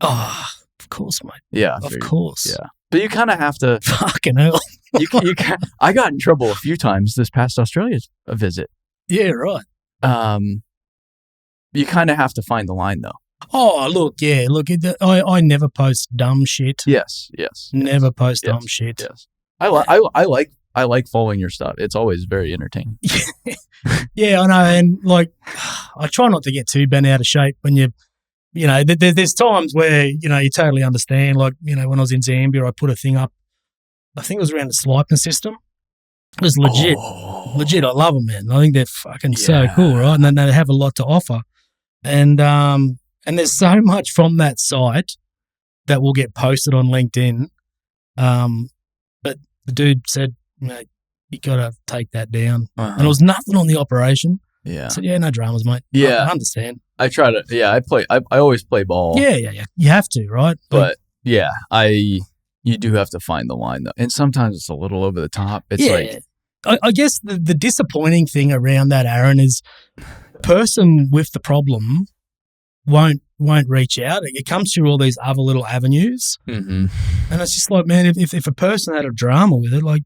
Oh, of course, mate. Yeah. Of course. Yeah. But you kind of have to. Fucking hell. I got in trouble a few times this past Australia visit. Yeah, right. You kind of have to find the line, though. Oh, look, yeah. Look, I never post dumb shit. Yes. Never post dumb shit. Yes. I like following your stuff. It's always very entertaining. Yeah, I know. And like, I try not to get too bent out of shape when there's times where, you totally understand. Like, when I was in Zambia, I put a thing up. I think it was around the swiping system. It was legit. Legit. I love them, man. I think they're fucking so cool, right? And then they have a lot to offer. And there's so much from that site that will get posted on LinkedIn. But the dude said, you got to take that down. And there was nothing on the operation. Yeah. I said, no dramas, mate. Yeah. I understand. I try to, I always play ball. Yeah. You have to, right? But you do have to find the line, though. And sometimes it's a little over the top. It's like, I guess the disappointing thing around that, Aaron, is the person with the problem won't reach out. It comes through all these other little avenues. Mm-hmm. And it's just like, man, if a person had a drama with it, like,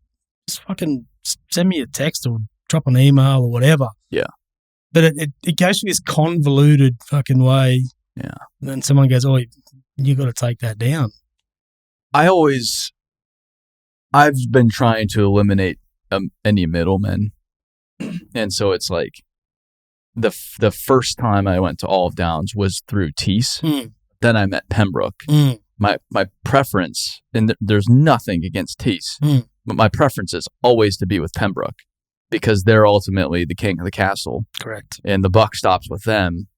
just fucking send me a text or drop an email or whatever. Yeah. But it goes through this convoluted fucking way. Yeah. And then someone goes, oh, you got to take that down. I've been trying to eliminate any middlemen. And so it's like the first time I went to Olive Downs was through Tees. Then I met Pembroke. My preference, and there's nothing against Tees, but my preference is always to be with Pembroke because they're ultimately the king of the castle. Correct. And the buck stops with them.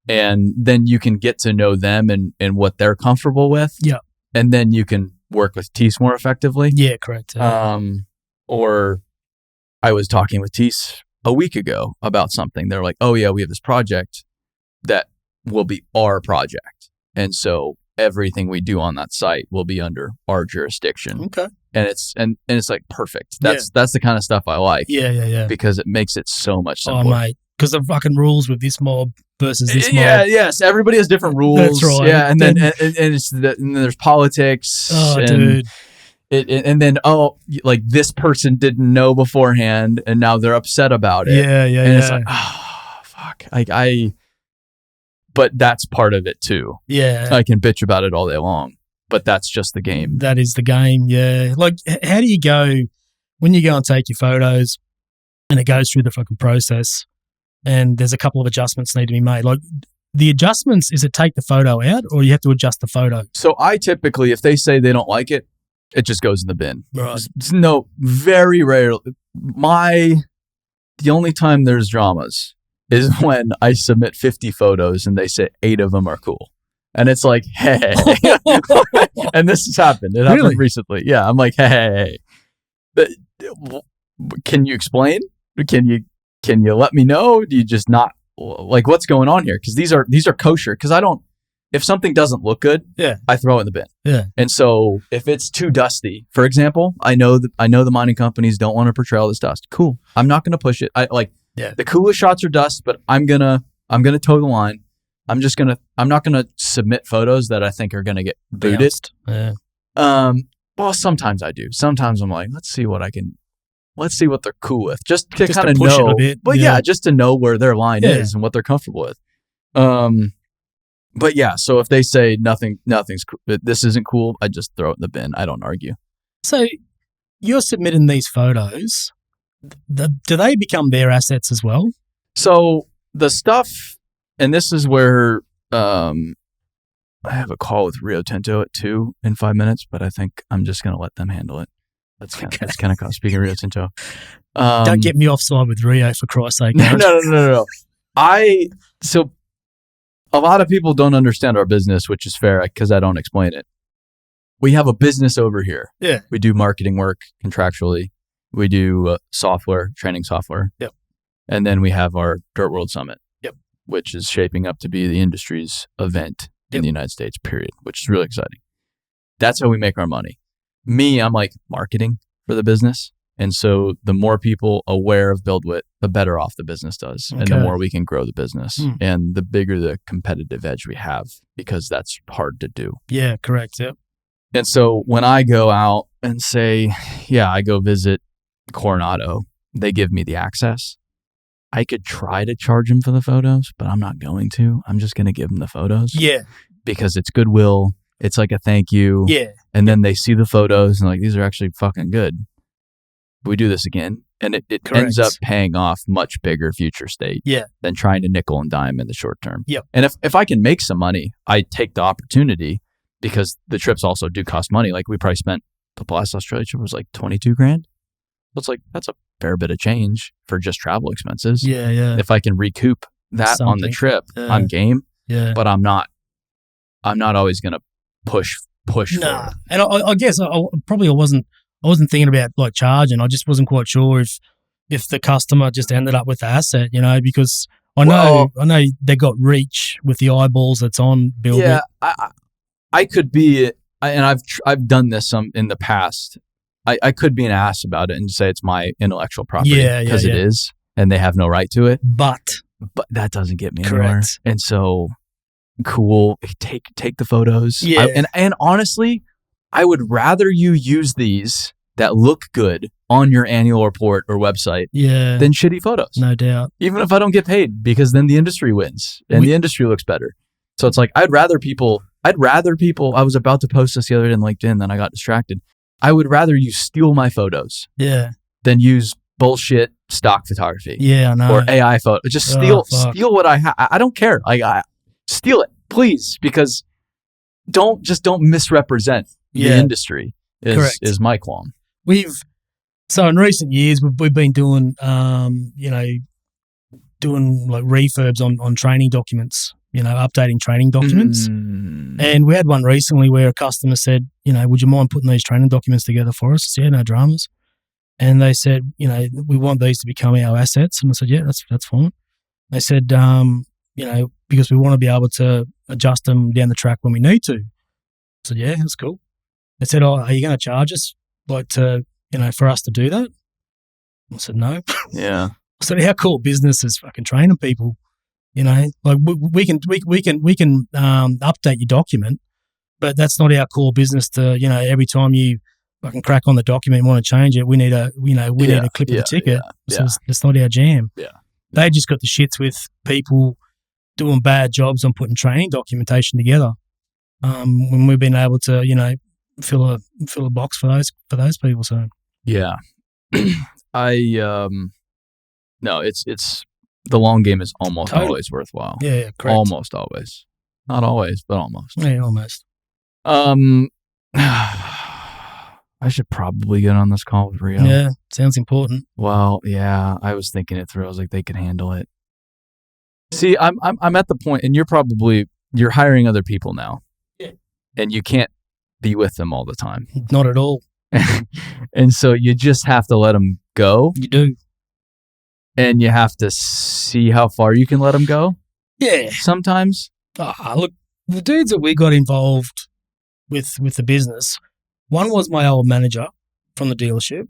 And then you can get to know them and what they're comfortable with. Yeah. And then you can work with Tees more effectively. Yeah, correct. Or I was talking with Tees a week ago about something. They're like, oh yeah, we have this project that will be our project. And so everything we do on that site will be under our jurisdiction. Okay. And it's like perfect. That's the kind of stuff I like. Yeah. Because it makes it so much simpler. Oh, mate. Because the fucking rules with this mob versus this mob. Yes. Everybody has different rules. That's right. Yeah, and then and there's politics. Oh, and dude. And then like this person didn't know beforehand, and now they're upset about it. Yeah. And it's like, oh fuck. But that's part of it too. Yeah. I can bitch about it all day long, but that's just the game. That is the game. Yeah. Like, how do you go when you go and take your photos, and it goes through the fucking process? And there's a couple of adjustments need to be made. Like the adjustments, is it take the photo out or you have to adjust the photo? So I typically, if they say they don't like it, it just goes in the bin. Right. No, very rarely. The only time there's dramas is when I submit 50 photos and they say 8 of them are cool. And it's like, hey. And this has happened. It happened recently. Yeah. I'm like, hey. But, can you explain? Can you let me know? Do you just not like what's going on here? Because these are kosher. Because if something doesn't look good, I throw it in the bin. Yeah. And so if it's too dusty, for example, I know the mining companies don't want to portray all this dust. Cool. I'm not going to push it. The coolest shots are dust, but I'm gonna toe the line. I'm not gonna submit photos that I think are gonna get booted. Yeah. Well, sometimes I do. Sometimes I'm like, let's see what they're cool with, just to kind of know. It a bit. But just to know where their line is and what they're comfortable with. But yeah, so if they say nothing's cool, this isn't cool, I just throw it in the bin. I don't argue. So you're submitting these photos. Do they become their assets as well? So the stuff, and this is where I have a call with Rio Tinto at 2 in 5 minutes, but I think I'm just going to let them handle it. That's kind of cool. Speaking of Rio Tinto. Don't get me offside with Rio, for Christ's sake. No. So a lot of people don't understand our business, which is fair because I don't explain it. We have a business over here. Yeah. We do marketing work contractually. We do software, training software. Yep. And then we have our Dirt World Summit. Yep. Which is shaping up to be the industry's event in the United States, period, which is really exciting. That's how we make our money. I'm like marketing for the business. And so the more people aware of BuildWit, the better off the business does. Okay. And the more we can grow the business and the bigger the competitive edge we have, because that's hard to do. Yeah, correct. Yep. And so when I go out and say, yeah, I go visit Coronado, they give me the access. I could try to charge them for the photos, but I'm not going to. I'm just going to give them the photos. Yeah. Because it's goodwill. It's like a thank you. Yeah. And then they see the photos and like, these are actually fucking good. We do this again. And it ends up paying off much bigger future state than trying to nickel and dime in the short term. Yep. And if I can make some money, I take the opportunity because the trips also do cost money. Like we probably spent, the last Australia trip was like $22,000. It's like, that's a fair bit of change for just travel expenses. Yeah, yeah. If I can recoup that on the trip, I'm game. Yeah. But I'm not always going to push for it. And I guess I wasn't thinking about like charging. I just wasn't quite sure if the customer just ended up with the asset, you know, because I know they got reach with the eyeballs that's on Build It. Yeah, I could be, and I've done this in the past. I could be an ass about it and say it's my intellectual property because it is, and they have no right to it. But that doesn't get me anywhere. And so, cool, take the photos. Yeah. And honestly, I would rather you use these that look good on your annual report or website than shitty photos. No doubt. Even if I don't get paid, because then the industry wins and the industry looks better. So it's like, I'd rather people, I was about to post this the other day in LinkedIn, then I got distracted. I would rather you steal my photos than use bullshit stock photography. Yeah, I know. Or AI photo. Just steal what I have. I don't care. Steal it, please, because don't misrepresent the industry is my qualm. So in recent years, we've been doing, doing like refurbs on training documents, updating training documents. And we had one recently where a customer said, would you mind putting these training documents together for us? I said, yeah, no dramas. And they said, we want these to become our assets. And I said, yeah, that's fine. They said, because we want to be able to adjust them down the track when we need to. I said, yeah, that's cool. They said, oh, are you going to charge us for us to do that? I said, no. Yeah. I said, our core business is fucking training people. Like we can update your document, but that's not our core business to, every time you fucking crack on the document and want to change it, we need a clip of the ticket. So it's not our jam. Yeah. They just got the shits with people doing bad jobs on putting training documentation together. When we've been able to, fill a box for those people. So yeah, no, it's the long game is almost always worthwhile. Yeah, correct. Almost always, not always, but almost. Yeah, almost. I should probably get on this call with Rio. Yeah, sounds important. Well, yeah, I was thinking it through. I was like, they can handle it. See, I'm at the point, and you're hiring other people now. Yeah. And you can't be with them all the time. Not at all. And so you just have to let them go. You do. And you have to see how far you can let them go. Yeah. Sometimes. Look, the dudes that we got involved with the business, one was my old manager from the dealership,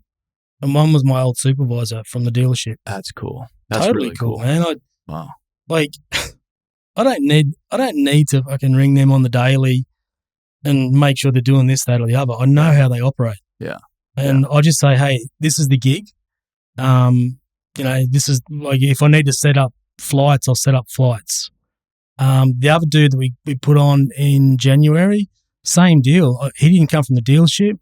and one was my old supervisor from the dealership. That's cool. That's totally really cool, man. Wow. Like, I don't need to fucking ring them on the daily and make sure they're doing this, that, or the other. I know how they operate. Yeah. And I just say, hey, this is the gig. This is like, if I need to set up flights, I'll set up flights. The other dude that we put on in January, same deal. He didn't come from the dealership,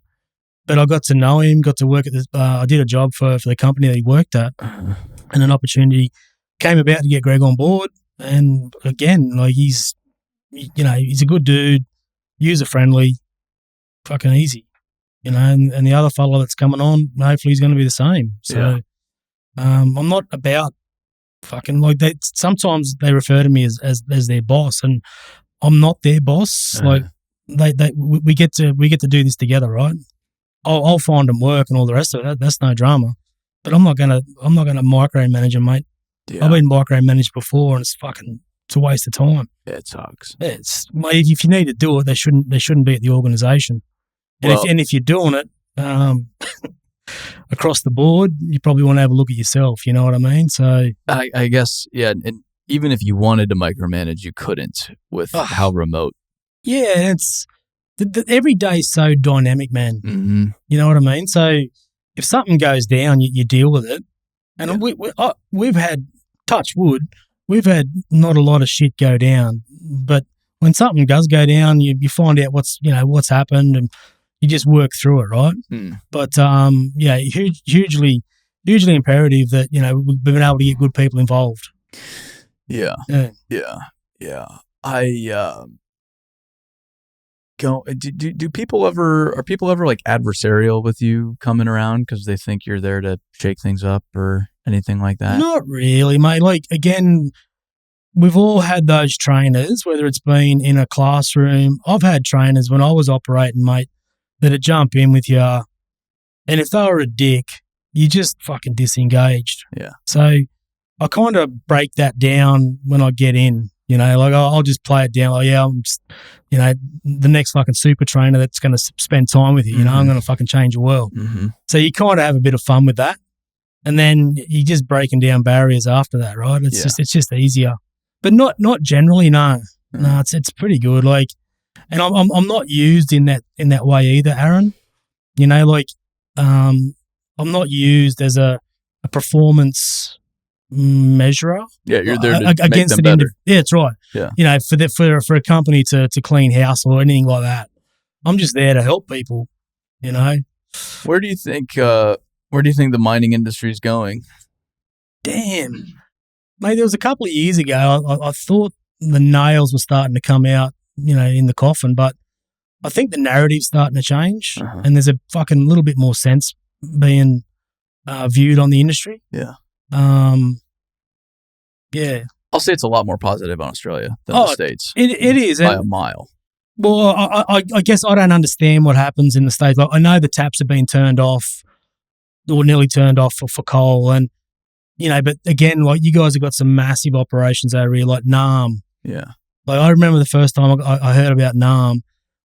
but I got to know him, got to work at this. I did a job for the company that he worked at, and an opportunity came about to get Greg on board. And again, like he's a good dude, user friendly, fucking easy, and the other fella that's coming on, hopefully he's going to be the same. So, I'm not about fucking like that. Sometimes they refer to me as their boss, and I'm not their boss. Like we get to do this together, right? I'll find them work and all the rest of it. That's no drama. But I'm not gonna micromanage them, mate. Yeah. I've been micromanaged before, and it's a waste of time. Yeah, it sucks. If you need to do it, they shouldn't be at the organisation. And if you're doing it across the board, you probably want to have a look at yourself. You know what I mean? So I guess, yeah. And even if you wanted to micromanage, you couldn't with how remote. Yeah, it's every day is so dynamic, man. Mm-hmm. You know what I mean? So if something goes down, you deal with it. And we've had, touch wood, we've had not a lot of shit go down. But when something does go down, you find out what's happened, and you just work through it, right? Mm. But hugely imperative that we've been able to get good people involved. Yeah. Do people ever like adversarial with you coming around because they think you're there to shake things up or anything like that? Not really, mate. Like, again, we've all had those trainers, whether it's been in a classroom. I've had trainers when I was operating, mate, that'd jump in with you, and if they were a dick, you just fucking disengaged. Yeah. So I kind of break that down when I get in. Like I'll just play it down. Like, yeah, I'm just, the next fucking super trainer that's going to spend time with you. Mm-hmm. I'm going to fucking change your world. Mm-hmm. So you kind of have a bit of fun with that, and then you're just breaking down barriers after that, right? It's just easier, but not generally. No, it's pretty good. Like, and I'm not used in that way either, Aaron. I'm not used as a performance measurer. Yeah, you're there to against make them better. Yeah, that's right. Yeah. For a company to clean house or anything like that, I'm just there to help people. Where do you think the mining industry is going? Damn, mate. There was a couple of years ago, I thought the nails were starting to come out, in the coffin, but I think the narrative's starting to change, and there's a fucking little bit more sense being viewed on the industry. Yeah. Yeah. I'll say it's a lot more positive on Australia than the States. It is. By a mile. Well, I guess I don't understand what happens in the States. Like, I know the taps have been turned off or nearly turned off for coal, and, but again, like, you guys have got some massive operations over here, like NAM. Yeah. Like, I remember the first time I heard about NAM,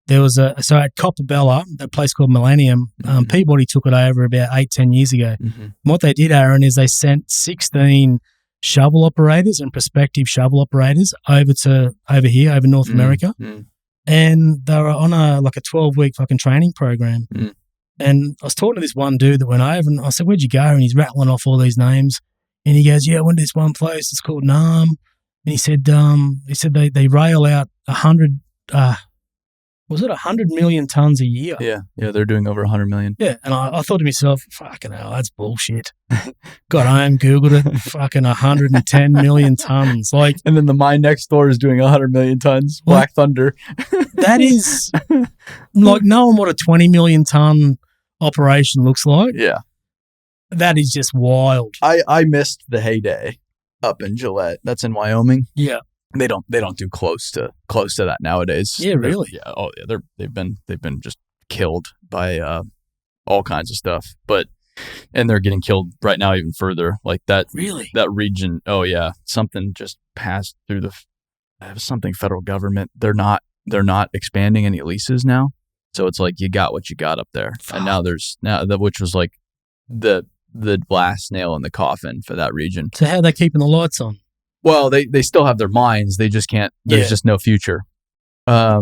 there was at Copperbella, that place called Millennium, Peabody took it over about 8-10 years ago. Mm-hmm. And what they did, Aaron, is they sent 16 shovel operators and prospective shovel operators over here, over North America. And they were on a 12-week fucking training program. And I was talking to this one dude that went over, and I said, "Where'd you go?" And he's rattling off all these names. And he goes, "Yeah, I went to this one place. It's called NAM." And he said they rail out 100 million tons a year? Yeah, they're doing over 100 million. Yeah, and I thought to myself, fucking hell, that's bullshit. Got home, Googled it, fucking 110 million tons. Like, and then the mine next door is doing 100 million tons. Black Thunder. That is like knowing what a 20 million ton operation looks like. Yeah, that is just wild. I missed the heyday up in Gillette. That's in Wyoming. Yeah. They don't do close to that nowadays. Yeah, really. They've been just killed by all kinds of stuff. And they're getting killed right now even further. Like that. Really? That region. Oh yeah, something just passed through something federal government. They're not expanding any leases now. So it's like you got what you got up there, Fuck. And which was like the last nail in the coffin for that region. So how are they keeping the lights on? Well, they still have their mines. They just can't. There's just no future. But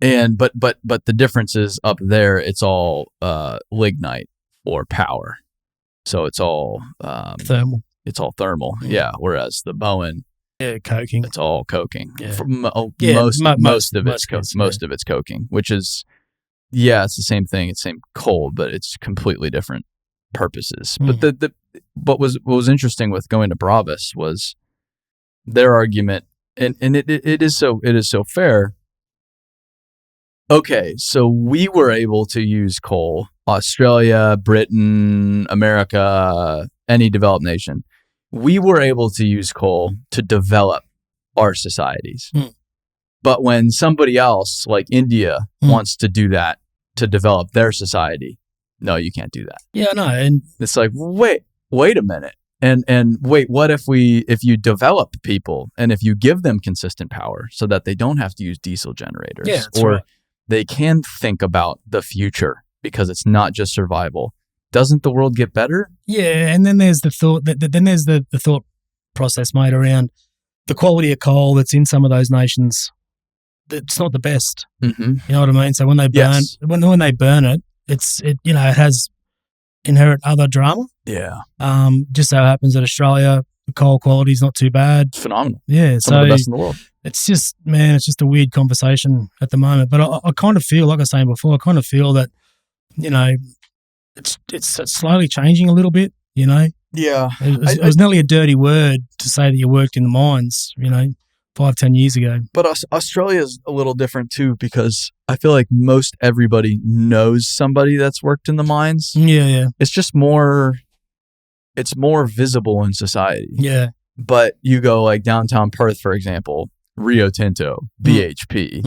the difference is up there. It's all lignite for power, so it's all thermal. It's all thermal. Yeah. Whereas the Bowen, coking. It's all coking. Yeah. Most of it's coking, which is it's the same thing. It's the same coal, but it's completely different purposes. But what was interesting with going to Bravas was their argument, and it is so fair. Okay, so we were able to use coal, Australia, Britain, America, any developed nation. We were able to use coal to develop our societies. But when somebody else like India wants to do that to develop their society, no, you can't do that. Yeah, no, and it's like, wait a minute. And wait, what if you develop people and if you give them consistent power so that they don't have to use diesel generators, or they can think about the future because it's not just survival, doesn't the world get better? Yeah, and then there's the thought the thought process made around the quality of coal that's in some of those nations it's not the best. Mm-hmm. You know what I mean? So when they burn, when they burn it, it has inherent other drama. Yeah. Just so happens that Australia, the coal quality is not too bad. It's phenomenal. Yeah. Some of the best in the world. It's just a weird conversation at the moment. But I kind of feel, like I was saying before, I kind of feel that, it's slowly changing a little bit, Yeah. It was nearly a dirty word to say that you worked in the mines, 5-10 years ago. But Australia is a little different too, because I feel like most everybody knows somebody that's worked in the mines. Yeah. It's just more visible in society. Yeah. But you go like downtown Perth, for example, Rio Tinto, BHP.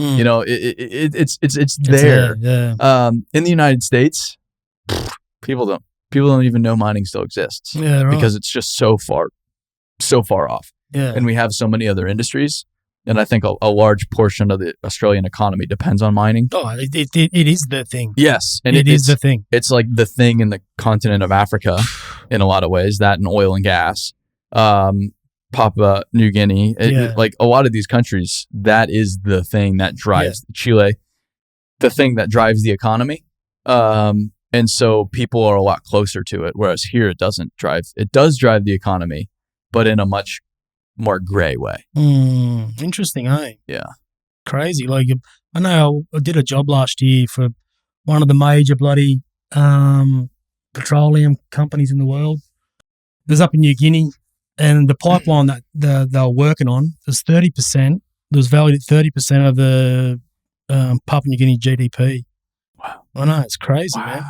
It's there. Yeah. In the United States, people don't even know mining still exists. Yeah, right. Because it's just so far off. Yeah. And we have so many other industries, and I think a large portion of the Australian economy depends on mining. Oh, it is the thing. Yes, and it is the thing. It's like the thing in the continent of Africa, in a lot of ways. That and oil and gas. Papua New Guinea, like a lot of these countries, that is the thing that drives Chile, the thing that drives the economy. And so people are a lot closer to it, whereas here it doesn't drive. It does drive the economy, but in a much more gray way. Interesting, eh? Yeah. Crazy. Like, I know I did a job last year for one of the major bloody petroleum companies in the world. It was up in New Guinea. And the pipeline that they were working on was 30%. It was valued at 30% of the Papua New Guinea GDP. Wow. I know, it's crazy, man.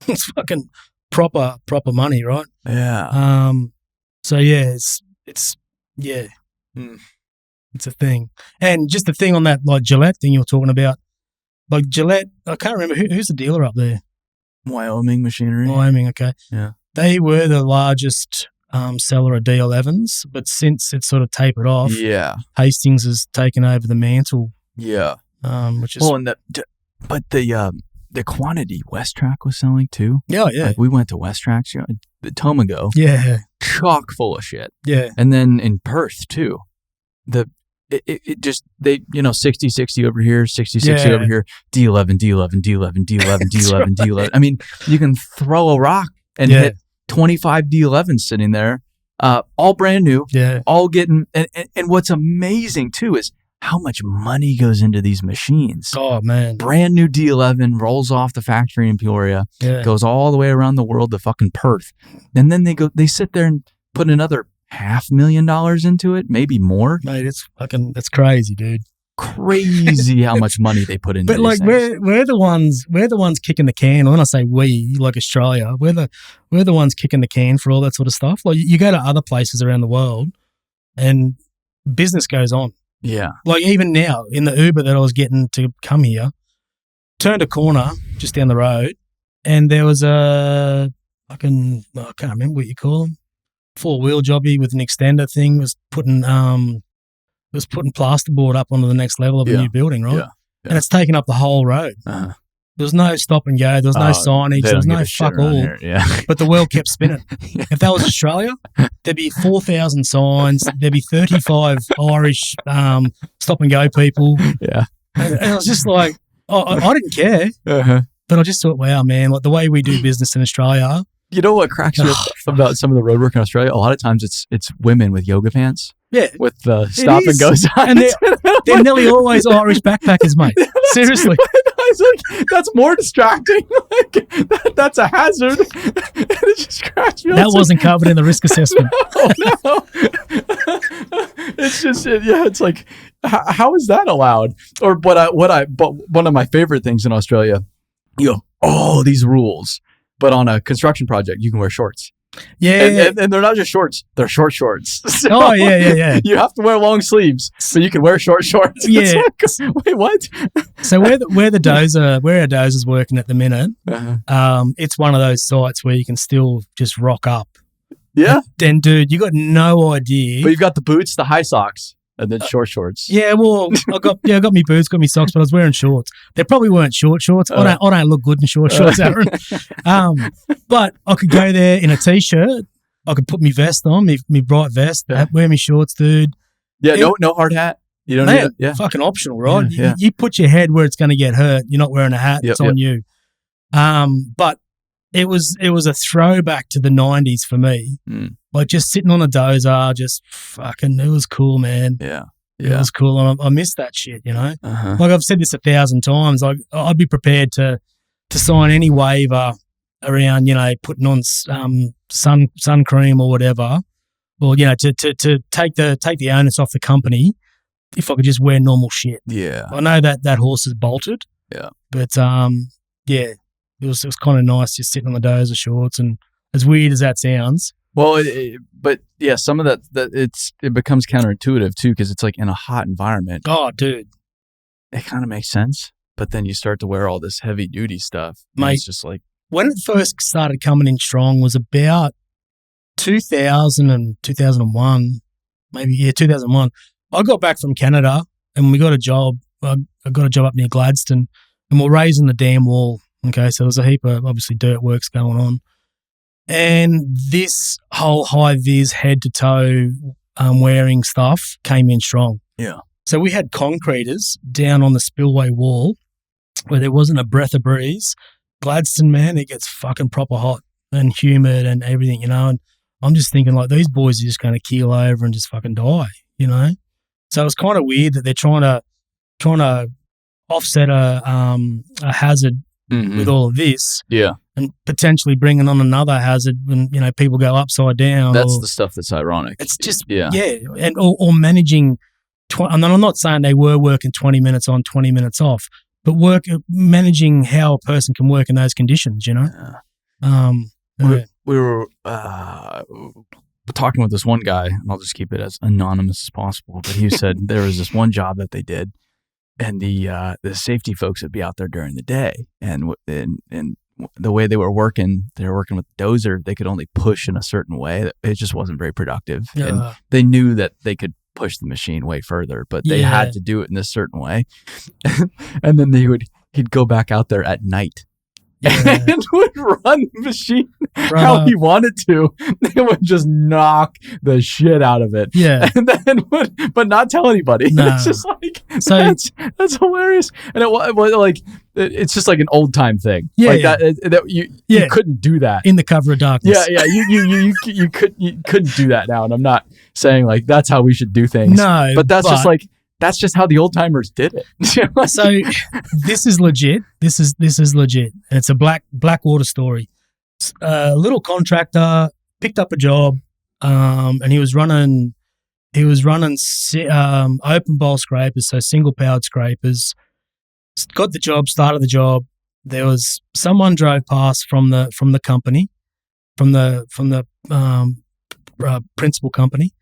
It's fucking proper money, right? Yeah. So yeah, it's a thing. And just the thing on that, like Gillette thing you were talking about, like Gillette, I can't remember who's the dealer up there. Wyoming Machinery. Wyoming, okay. Yeah. They were the largest seller of D11s, but since it's sort of tapered off, Hastings has taken over the mantle. Yeah. Which is the quantity Westrack was selling too. Yeah. Like we went to Westrack, the Tomago. Yeah. Chock full of shit. Yeah. And then in Perth too, it just 60 over here, 60 over here, D11. I mean, you can throw a rock and hit 25 D11s sitting there, all brand new, all getting, and what's amazing too is how much money goes into these machines. Oh man, brand new D11 rolls off the factory in Peoria, goes all the way around the world to fucking Perth, and then they sit there and put another $500,000 into it, maybe more. Mate, that's crazy, dude. Crazy how much money they put into but like things. we're the ones kicking the can. When I say we, like Australia, we're the ones kicking the can for all that sort of stuff. Like you go to other places around the world and business goes on. Yeah. Like even now in the Uber that I was getting to come here, turned a corner just down the road and there was I can't remember what you call them, 4-wheel jobby with an extender thing was putting plasterboard up onto the next level of a new building, right? Yeah. And it's taken up the whole road. Uh-huh. There was no stop and go. There was no signage. There was no fuck all. Yeah. But the world kept spinning. If that was Australia, there'd be 4,000 signs. There'd be 35 Irish stop and go people. Yeah. And I was just like, I didn't care. Uh-huh. But I just thought, wow, man, like the way we do business in Australia. You know what cracks me up about some of the road work in Australia? A lot of times it's women with yoga pants. Yeah. With the stop and go signs. And they're nearly always Irish backpackers, mate. Seriously. Like, that's more distracting. Like, that's a hazard. It just cracks me up. That wasn't covered in the risk assessment. No. It's just, it's like, how is that allowed? Or but one of my favorite things in Australia, all these rules, but on a construction project, you can wear shorts. Yeah, and they're not just shorts; they're short shorts. So yeah. You have to wear long sleeves, so you can wear short shorts. Yeah. Like, wait, what? So where our dozer's working at the minute, it's one of those sites where you can still just rock up. Yeah. Then, dude, you got no idea. But you've got the boots, the high socks, and then short shorts. Yeah, well, I got me boots, got me socks, but I was wearing shorts. They probably weren't short shorts. I don't look good in short shorts, Aaron. But I could go there in a t-shirt. I could put my vest on, me bright vest, wear my shorts, dude. Yeah, no hard hat. You don't Man, need it. fucking optional, right? Yeah. You put your head where it's going to get hurt. You're not wearing a hat. It's on you. But it was a throwback to the 90s for me. Like just sitting on a dozer, just fucking, it was cool, man. Yeah. It was cool. And I miss that shit, you know? Uh-huh. Like I've said this 1,000 times. Like I'd be prepared to sign any waiver around, you know, putting on sun cream or whatever, or, you know, to take the onus off the company if I could just wear normal shit. Yeah. I know that horse is bolted. Yeah. But it was kind of nice just sitting on the dozer shorts, and as weird as that sounds. Well, but yeah, some of that it becomes counterintuitive too, because it's like in a hot environment. Oh, dude, it kind of makes sense. But then you start to wear all this heavy duty stuff. Mate, it's just like when it first started coming in strong was about 2000 and 2001, maybe 2001. I got back from Canada and we got a job. I got a job up near Gladstone, and we're raising the dam wall. Okay, so there's a heap of obviously dirt works going on. And this whole high-vis, head-to-toe wearing stuff came in strong. Yeah. So we had concreters down on the spillway wall where there wasn't a breath of breeze. Gladstone, man, it gets fucking proper hot and humid and everything, you know. And I'm just thinking, like, these boys are just going to keel over and just fucking die, you know. So it's kind of weird that they're trying to offset a hazard with all of this. Yeah. And potentially bringing on another hazard when, you know, people go upside down. That's the stuff that's ironic. It's just, and or managing, and I'm not saying they were working 20 minutes on, 20 minutes off, but managing how a person can work in those conditions, you know? We were talking with this one guy, and I'll just keep it as anonymous as possible, but he said there was this one job that they did, and the safety folks would be out there during the day, and the way they were working with dozer, they could only push in a certain way. It just wasn't very productive. And they knew that they could push the machine way further, but they had to do it in this certain way. And then he'd go back out there at night and would run the machine how he wanted to. They would just knock the shit out of it. Yeah. And then but not tell anybody. No. It's just like, that's hilarious. And it was like, it's just like an old time thing. Yeah. Like that you couldn't do that. In the cover of darkness. Yeah. You couldn't do that now. And I'm not saying like that's how we should do things. No. But that's just how the old timers did it. So this is legit. This is legit. And it's a Blackwater story. A little contractor picked up a job, and he was running open bowl scrapers, so single powered scrapers. Got the job, started the job. There was someone drove past from the company, from the principal company.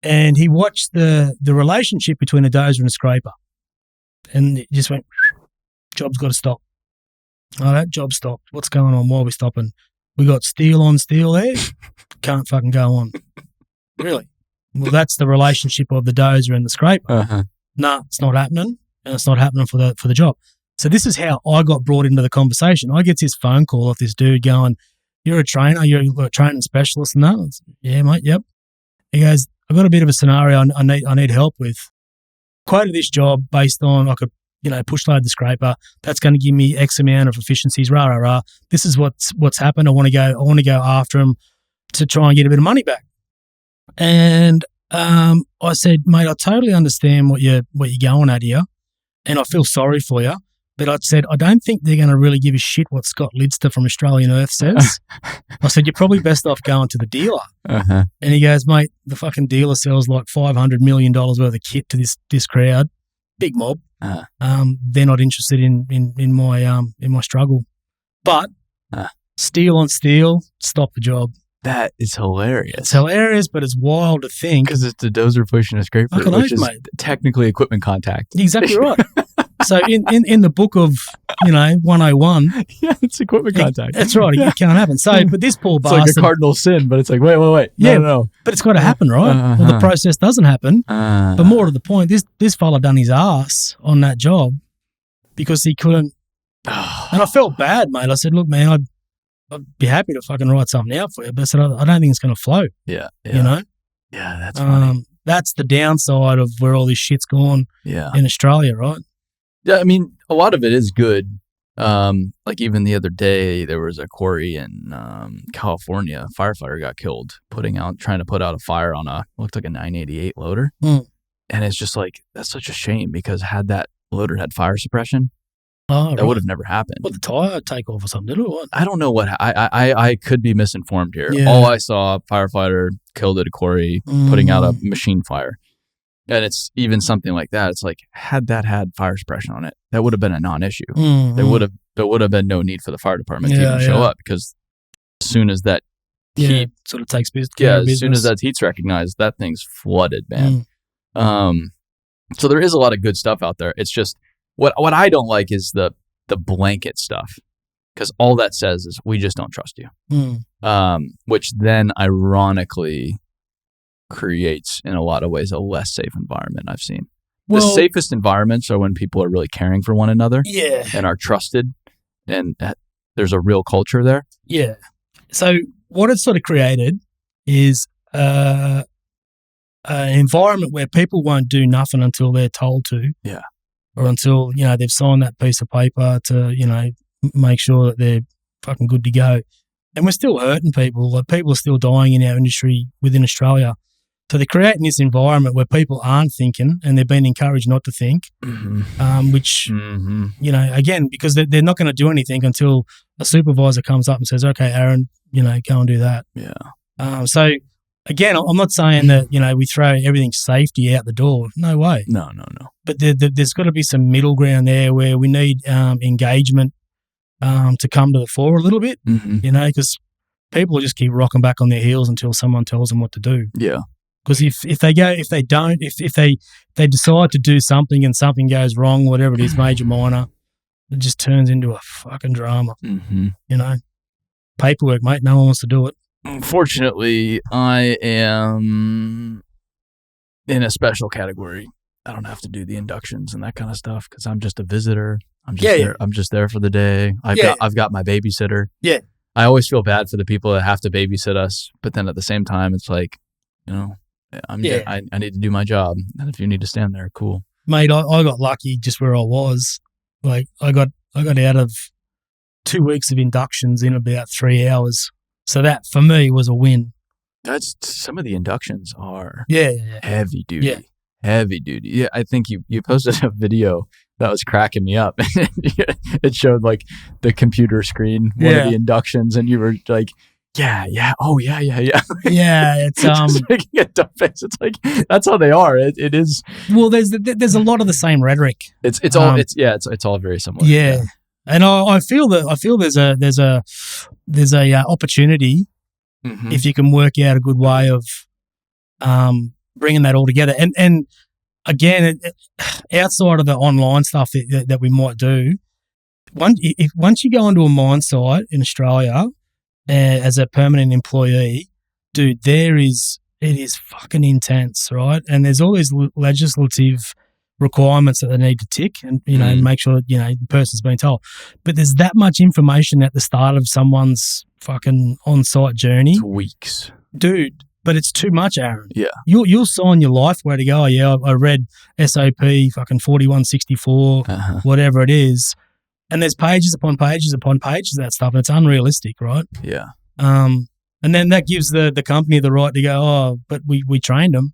And he watched the relationship between a dozer and a scraper. And it just went, job's got to stop. Oh, that job stopped. What's going on? Why are we stopping? We got steel on steel there. Can't fucking go on. Really? Well, that's the relationship of the dozer and the scraper. Uh-huh. No, it's not happening. And it's not happening for the job. So this is how I got brought into the conversation. I get this phone call off this dude going, you're a trainer, you're a training specialist and that? Yeah, mate, yep. He goes, I've got a bit of a scenario I need help with. Quoted this job based on I could, push load the scraper. That's going to give me X amount of efficiencies. Rah rah rah. This is what's happened. I want to go after him to try and get a bit of money back. And I said, mate, I totally understand what you're going at here, and I feel sorry for you. But I said, I don't think they're going to really give a shit what Scott Lidster from Australian Earth says. I said, you're probably best off going to the dealer. Uh-huh. And he goes, mate, the fucking dealer sells like $500 million worth of kit to this crowd, big mob. Uh-huh. They're not interested in my struggle. But steel on steel, stop the job. That is hilarious. It's hilarious, but it's wild to think. Because it's the dozer pushing a scraper, which is technically equipment contact. Exactly right. So in the book of 101, yeah, it's equipment contact. That's right. It can't happen. So, but this poor bastard, it's like a cardinal sin, but it's like wait, yeah, no. But it's got to happen, right? Uh-huh. Well, the process doesn't happen. But more to the point, this fella done his ass on that job because he couldn't. And I felt bad, mate. I said, look, man, I'd be happy to fucking write something out for you, but I said I don't think it's going to flow. Yeah. Yeah, that's funny. That's the downside of where all this shit's gone in Australia, right? Yeah, I mean, a lot of it is good. Like even the other day, there was a quarry in California. A firefighter got killed trying to put out a fire on looked like a 988 loader. Mm. And it's just like, that's such a shame, because had that loader had fire suppression, that would have never happened. What, the tire take off or something, did it? What? I don't know what, I could be misinformed here. Yeah. All I saw, firefighter killed at a quarry, putting out a machine fire. And it's even something like that. It's like, had that had fire suppression on it, that would have been a non-issue. Mm-hmm. There would have been no need for the fire department to even show up, because as soon as that heat sort of takes business. As soon as that heat's recognized, that thing's flooded, man. So there is a lot of good stuff out there. It's just what I don't like is the blanket stuff, because all that says is we just don't trust you. Which then ironically creates, in a lot of ways, a less safe environment. I've seen the safest environments are when people are really caring for one another, and are trusted, and there's a real culture there. Yeah. So what it's sort of created is an environment where people won't do nothing until they're told to. Yeah. Or until, they've signed that piece of paper to, make sure that they're fucking good to go. And we're still hurting people. Like, people are still dying in our industry within Australia. So they're creating this environment where people aren't thinking, and they're being encouraged not to think, which, again, because they're not going to do anything until a supervisor comes up and says, okay, Aaron, go and do that. Yeah. So, again, I'm not saying that, we throw everything's safety out the door. No way. No. But there's got to be some middle ground there where we need engagement to come to the fore a little bit, because people will just keep rocking back on their heels until someone tells them what to do. Yeah. Because if they decide to do something and something goes wrong, whatever it is, major, minor, it just turns into a fucking drama. Paperwork, mate. No one wants to do it. Unfortunately, I am in a special category. I don't have to do the inductions and that kind of stuff because I'm just a visitor. I'm just there for the day. I've got my babysitter. Yeah. I always feel bad for the people that have to babysit us, but then at the same time, it's like, I need to do my job, and if you need to stand there, cool, mate. I got lucky just where I was. Like, I got out of 2 weeks of inductions in about 3 hours. So that for me was a win. That's some of the inductions are heavy duty. Yeah. Heavy duty. Yeah, I think you posted a video that was cracking me up. It showed like the computer screen, one of the inductions, and you were like, yeah. Oh, yeah. Yeah, it's just making a dumb face. It's like that's how they are. It is. Well, there's a lot of the same rhetoric. It's all very similar. Yeah. And I feel there's a opportunity if you can work out a good way of bringing that all together. And again, outside of the online stuff that we might do, once you go onto a mine site in Australia as a permanent employee, dude, it is fucking intense, right? And there's all these legislative requirements that they need to tick and, make sure, the person's been told. But there's that much information at the start of someone's fucking on-site journey. It's weeks. Dude, but it's too much, Aaron. Yeah. You'll sign your life away to go, I read SOP fucking 4164, whatever it is. And there's pages upon pages upon pages of that stuff, and it's unrealistic, right? Yeah. And then that gives the company the right to go, but we trained them,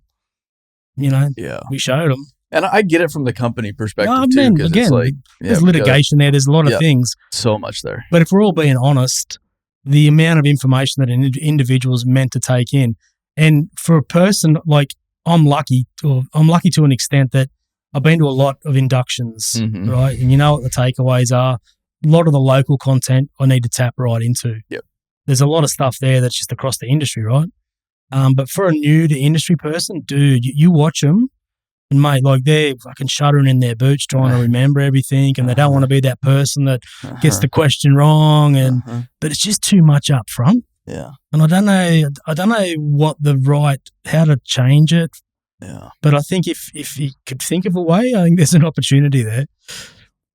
we showed them. And I get it from the company perspective too, because it's like there's litigation there. There's a lot of things. So much there. But if we're all being honest, the amount of information that an individual is meant to take in, and for a person like I'm lucky to an extent that I've been to a lot of inductions, right? And you know what the takeaways are. A lot of the local content I need to tap right into. Yep. There's a lot of stuff there that's just across the industry, right? But for a new to industry person, dude, you watch them. And mate, like they're fucking shuddering in their boots trying to remember everything, and they don't want to be that person that gets the question wrong. And but it's just too much up front. Yeah. And I don't know how to change it. Yeah. But I think if you could think of a way, I think there's an opportunity there.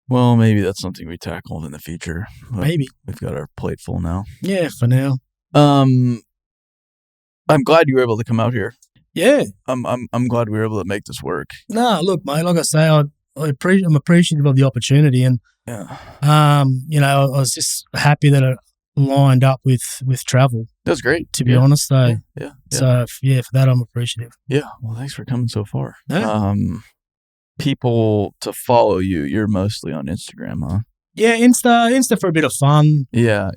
Well, maybe that's something we tackle in the future. Maybe. We've got our plate full now. Yeah, for now. I'm glad you were able to come out here. Yeah. I'm glad we were able to make this work. No, look, mate, like I say, I'm appreciative of the opportunity, and you know, I was just happy that it lined up with travel. That was great, to be honest. So So for that, I'm appreciative. yeah. Well, thanks for coming so far. Yeah. People to follow you. You're mostly on Instagram, huh? Yeah, Insta for a bit of fun. Yeah.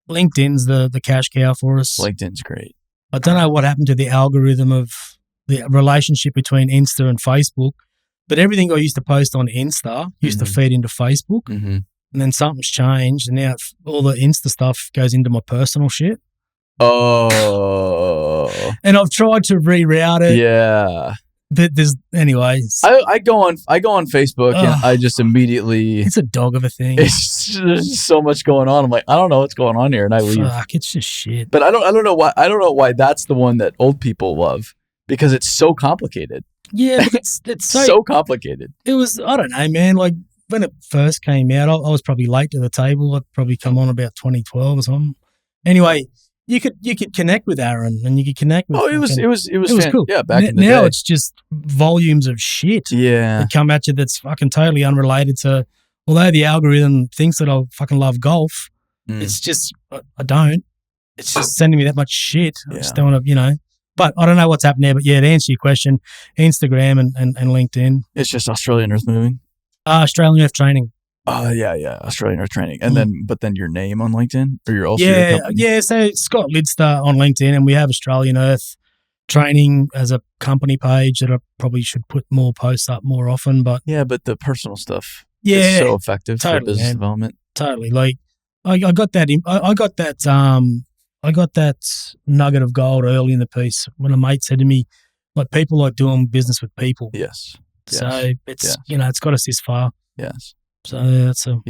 LinkedIn's the cash cow for us. LinkedIn's great. I don't know what happened to the algorithm of the relationship between Insta and Facebook, but everything I used to post on Insta used to feed into Facebook, and then something's changed, and now all the Insta stuff goes into my personal shit. Oh. And I've tried to reroute it. Yeah. But there's anyways. I go on Facebook and I just immediately. It's a dog of a thing. There's so much going on. I'm like, I don't know what's going on here, and I leave. Fuck, it's just shit. But I don't know why. I don't know why that's the one that old people love, because it's so complicated. Yeah, but it's so complicated. It was, I don't know, man. Like when it first came out, I was probably late to the table. I'd probably come on about 2012 or something. Anyway, you could connect with Aaron, and you could connect with. Oh, it was cool. Yeah, back in the now day. it's just volumes of shit. Yeah, that come at you that's fucking totally unrelated to. Although the algorithm thinks that I fucking love golf, it's just I don't. It's just sending me that much shit. I just don't want to, you know. But I don't know what's happened there. But yeah, to answer your question, Instagram and LinkedIn. It's just Australian Earth Moving. Australian Earth Training. Yeah, Australian Earth Training, and then your name on LinkedIn, or your also your company? Yeah. So it's got Lidster on LinkedIn, and we have Australian Earth Training as a company page that I probably should put more posts up more often. But but the personal stuff, is so effective for business development. Totally, like I got that. I got that nugget of gold early in the piece when a mate said to me, like, people like doing business with people. Yes. So it's it's got us this far. Yes. So that's a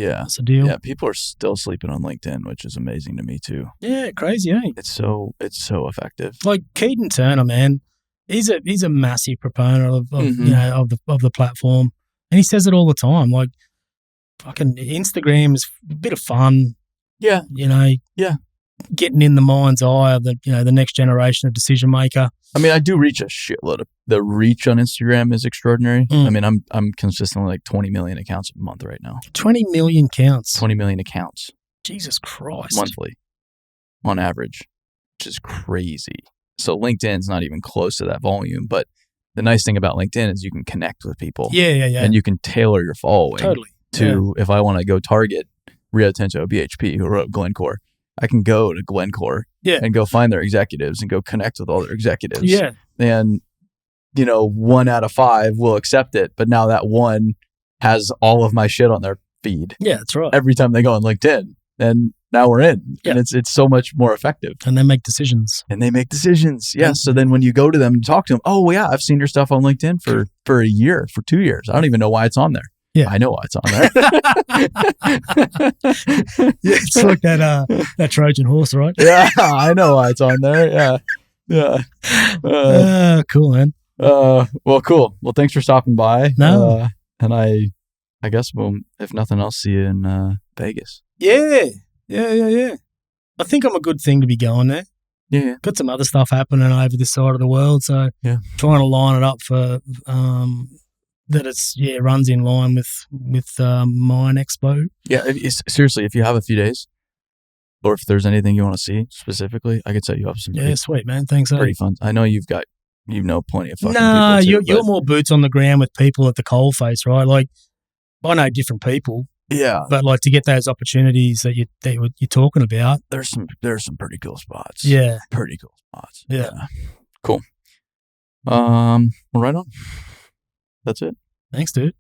deal. Yeah, people are still sleeping on LinkedIn, which is amazing to me too. Yeah, crazy, eh? It's so effective. Like Keaton Turner, man, he's a massive proponent of the platform, and he says it all the time. Like, fucking Instagram is a bit of fun. Yeah, getting in the mind's eye of the next generation of decision maker. I mean, I do reach a shitload of the reach on Instagram is extraordinary. I mean, I'm consistently like 20 million accounts a month right now. 20 million counts. 20 million accounts. Jesus Christ. Monthly, on average, which is crazy. So LinkedIn's not even close to that volume. But the nice thing about LinkedIn is you can connect with people. Yeah. And you can tailor your following totally if I want to go target Rio Tinto, BHP, who wrote Glencore. I can go to Glencore and go find their executives and go connect with all their executives. Yeah. And, 1 out of 5 will accept it. But now that one has all of my shit on their feed. Yeah, that's right. Every time they go on LinkedIn. And now we're in. Yeah. And it's so much more effective. And they make decisions. Yes. Yeah. So then when you go to them and talk to them, oh, yeah, I've seen your stuff on LinkedIn for a year, for 2 years. I don't even know why it's on there. Yeah, I know why it's on there. It's like that Trojan horse, right? Yeah, I know why it's on there. Yeah. Cool, man. Well, cool. Well, thanks for stopping by. No, and I guess we'll, if nothing else, see you in Vegas. Yeah. I think I'm a good thing to be going there. Yeah. Got some other stuff happening over this side of the world, so trying to line it up for that runs in line with Mine Expo. Yeah, seriously, if you have a few days, or if there's anything you want to see specifically, I could set you up some. Yeah, sweet, man. Thanks. Pretty fun. I know you've got plenty of fucking people too, you're more boots on the ground with people at the coalface, right? Like, I know different people. Yeah, but like to get those opopportunities that you're talking about, there's some pretty cool spots. Yeah, pretty cool spots. Yeah. Cool. Well, right on. That's it. Thanks, dude.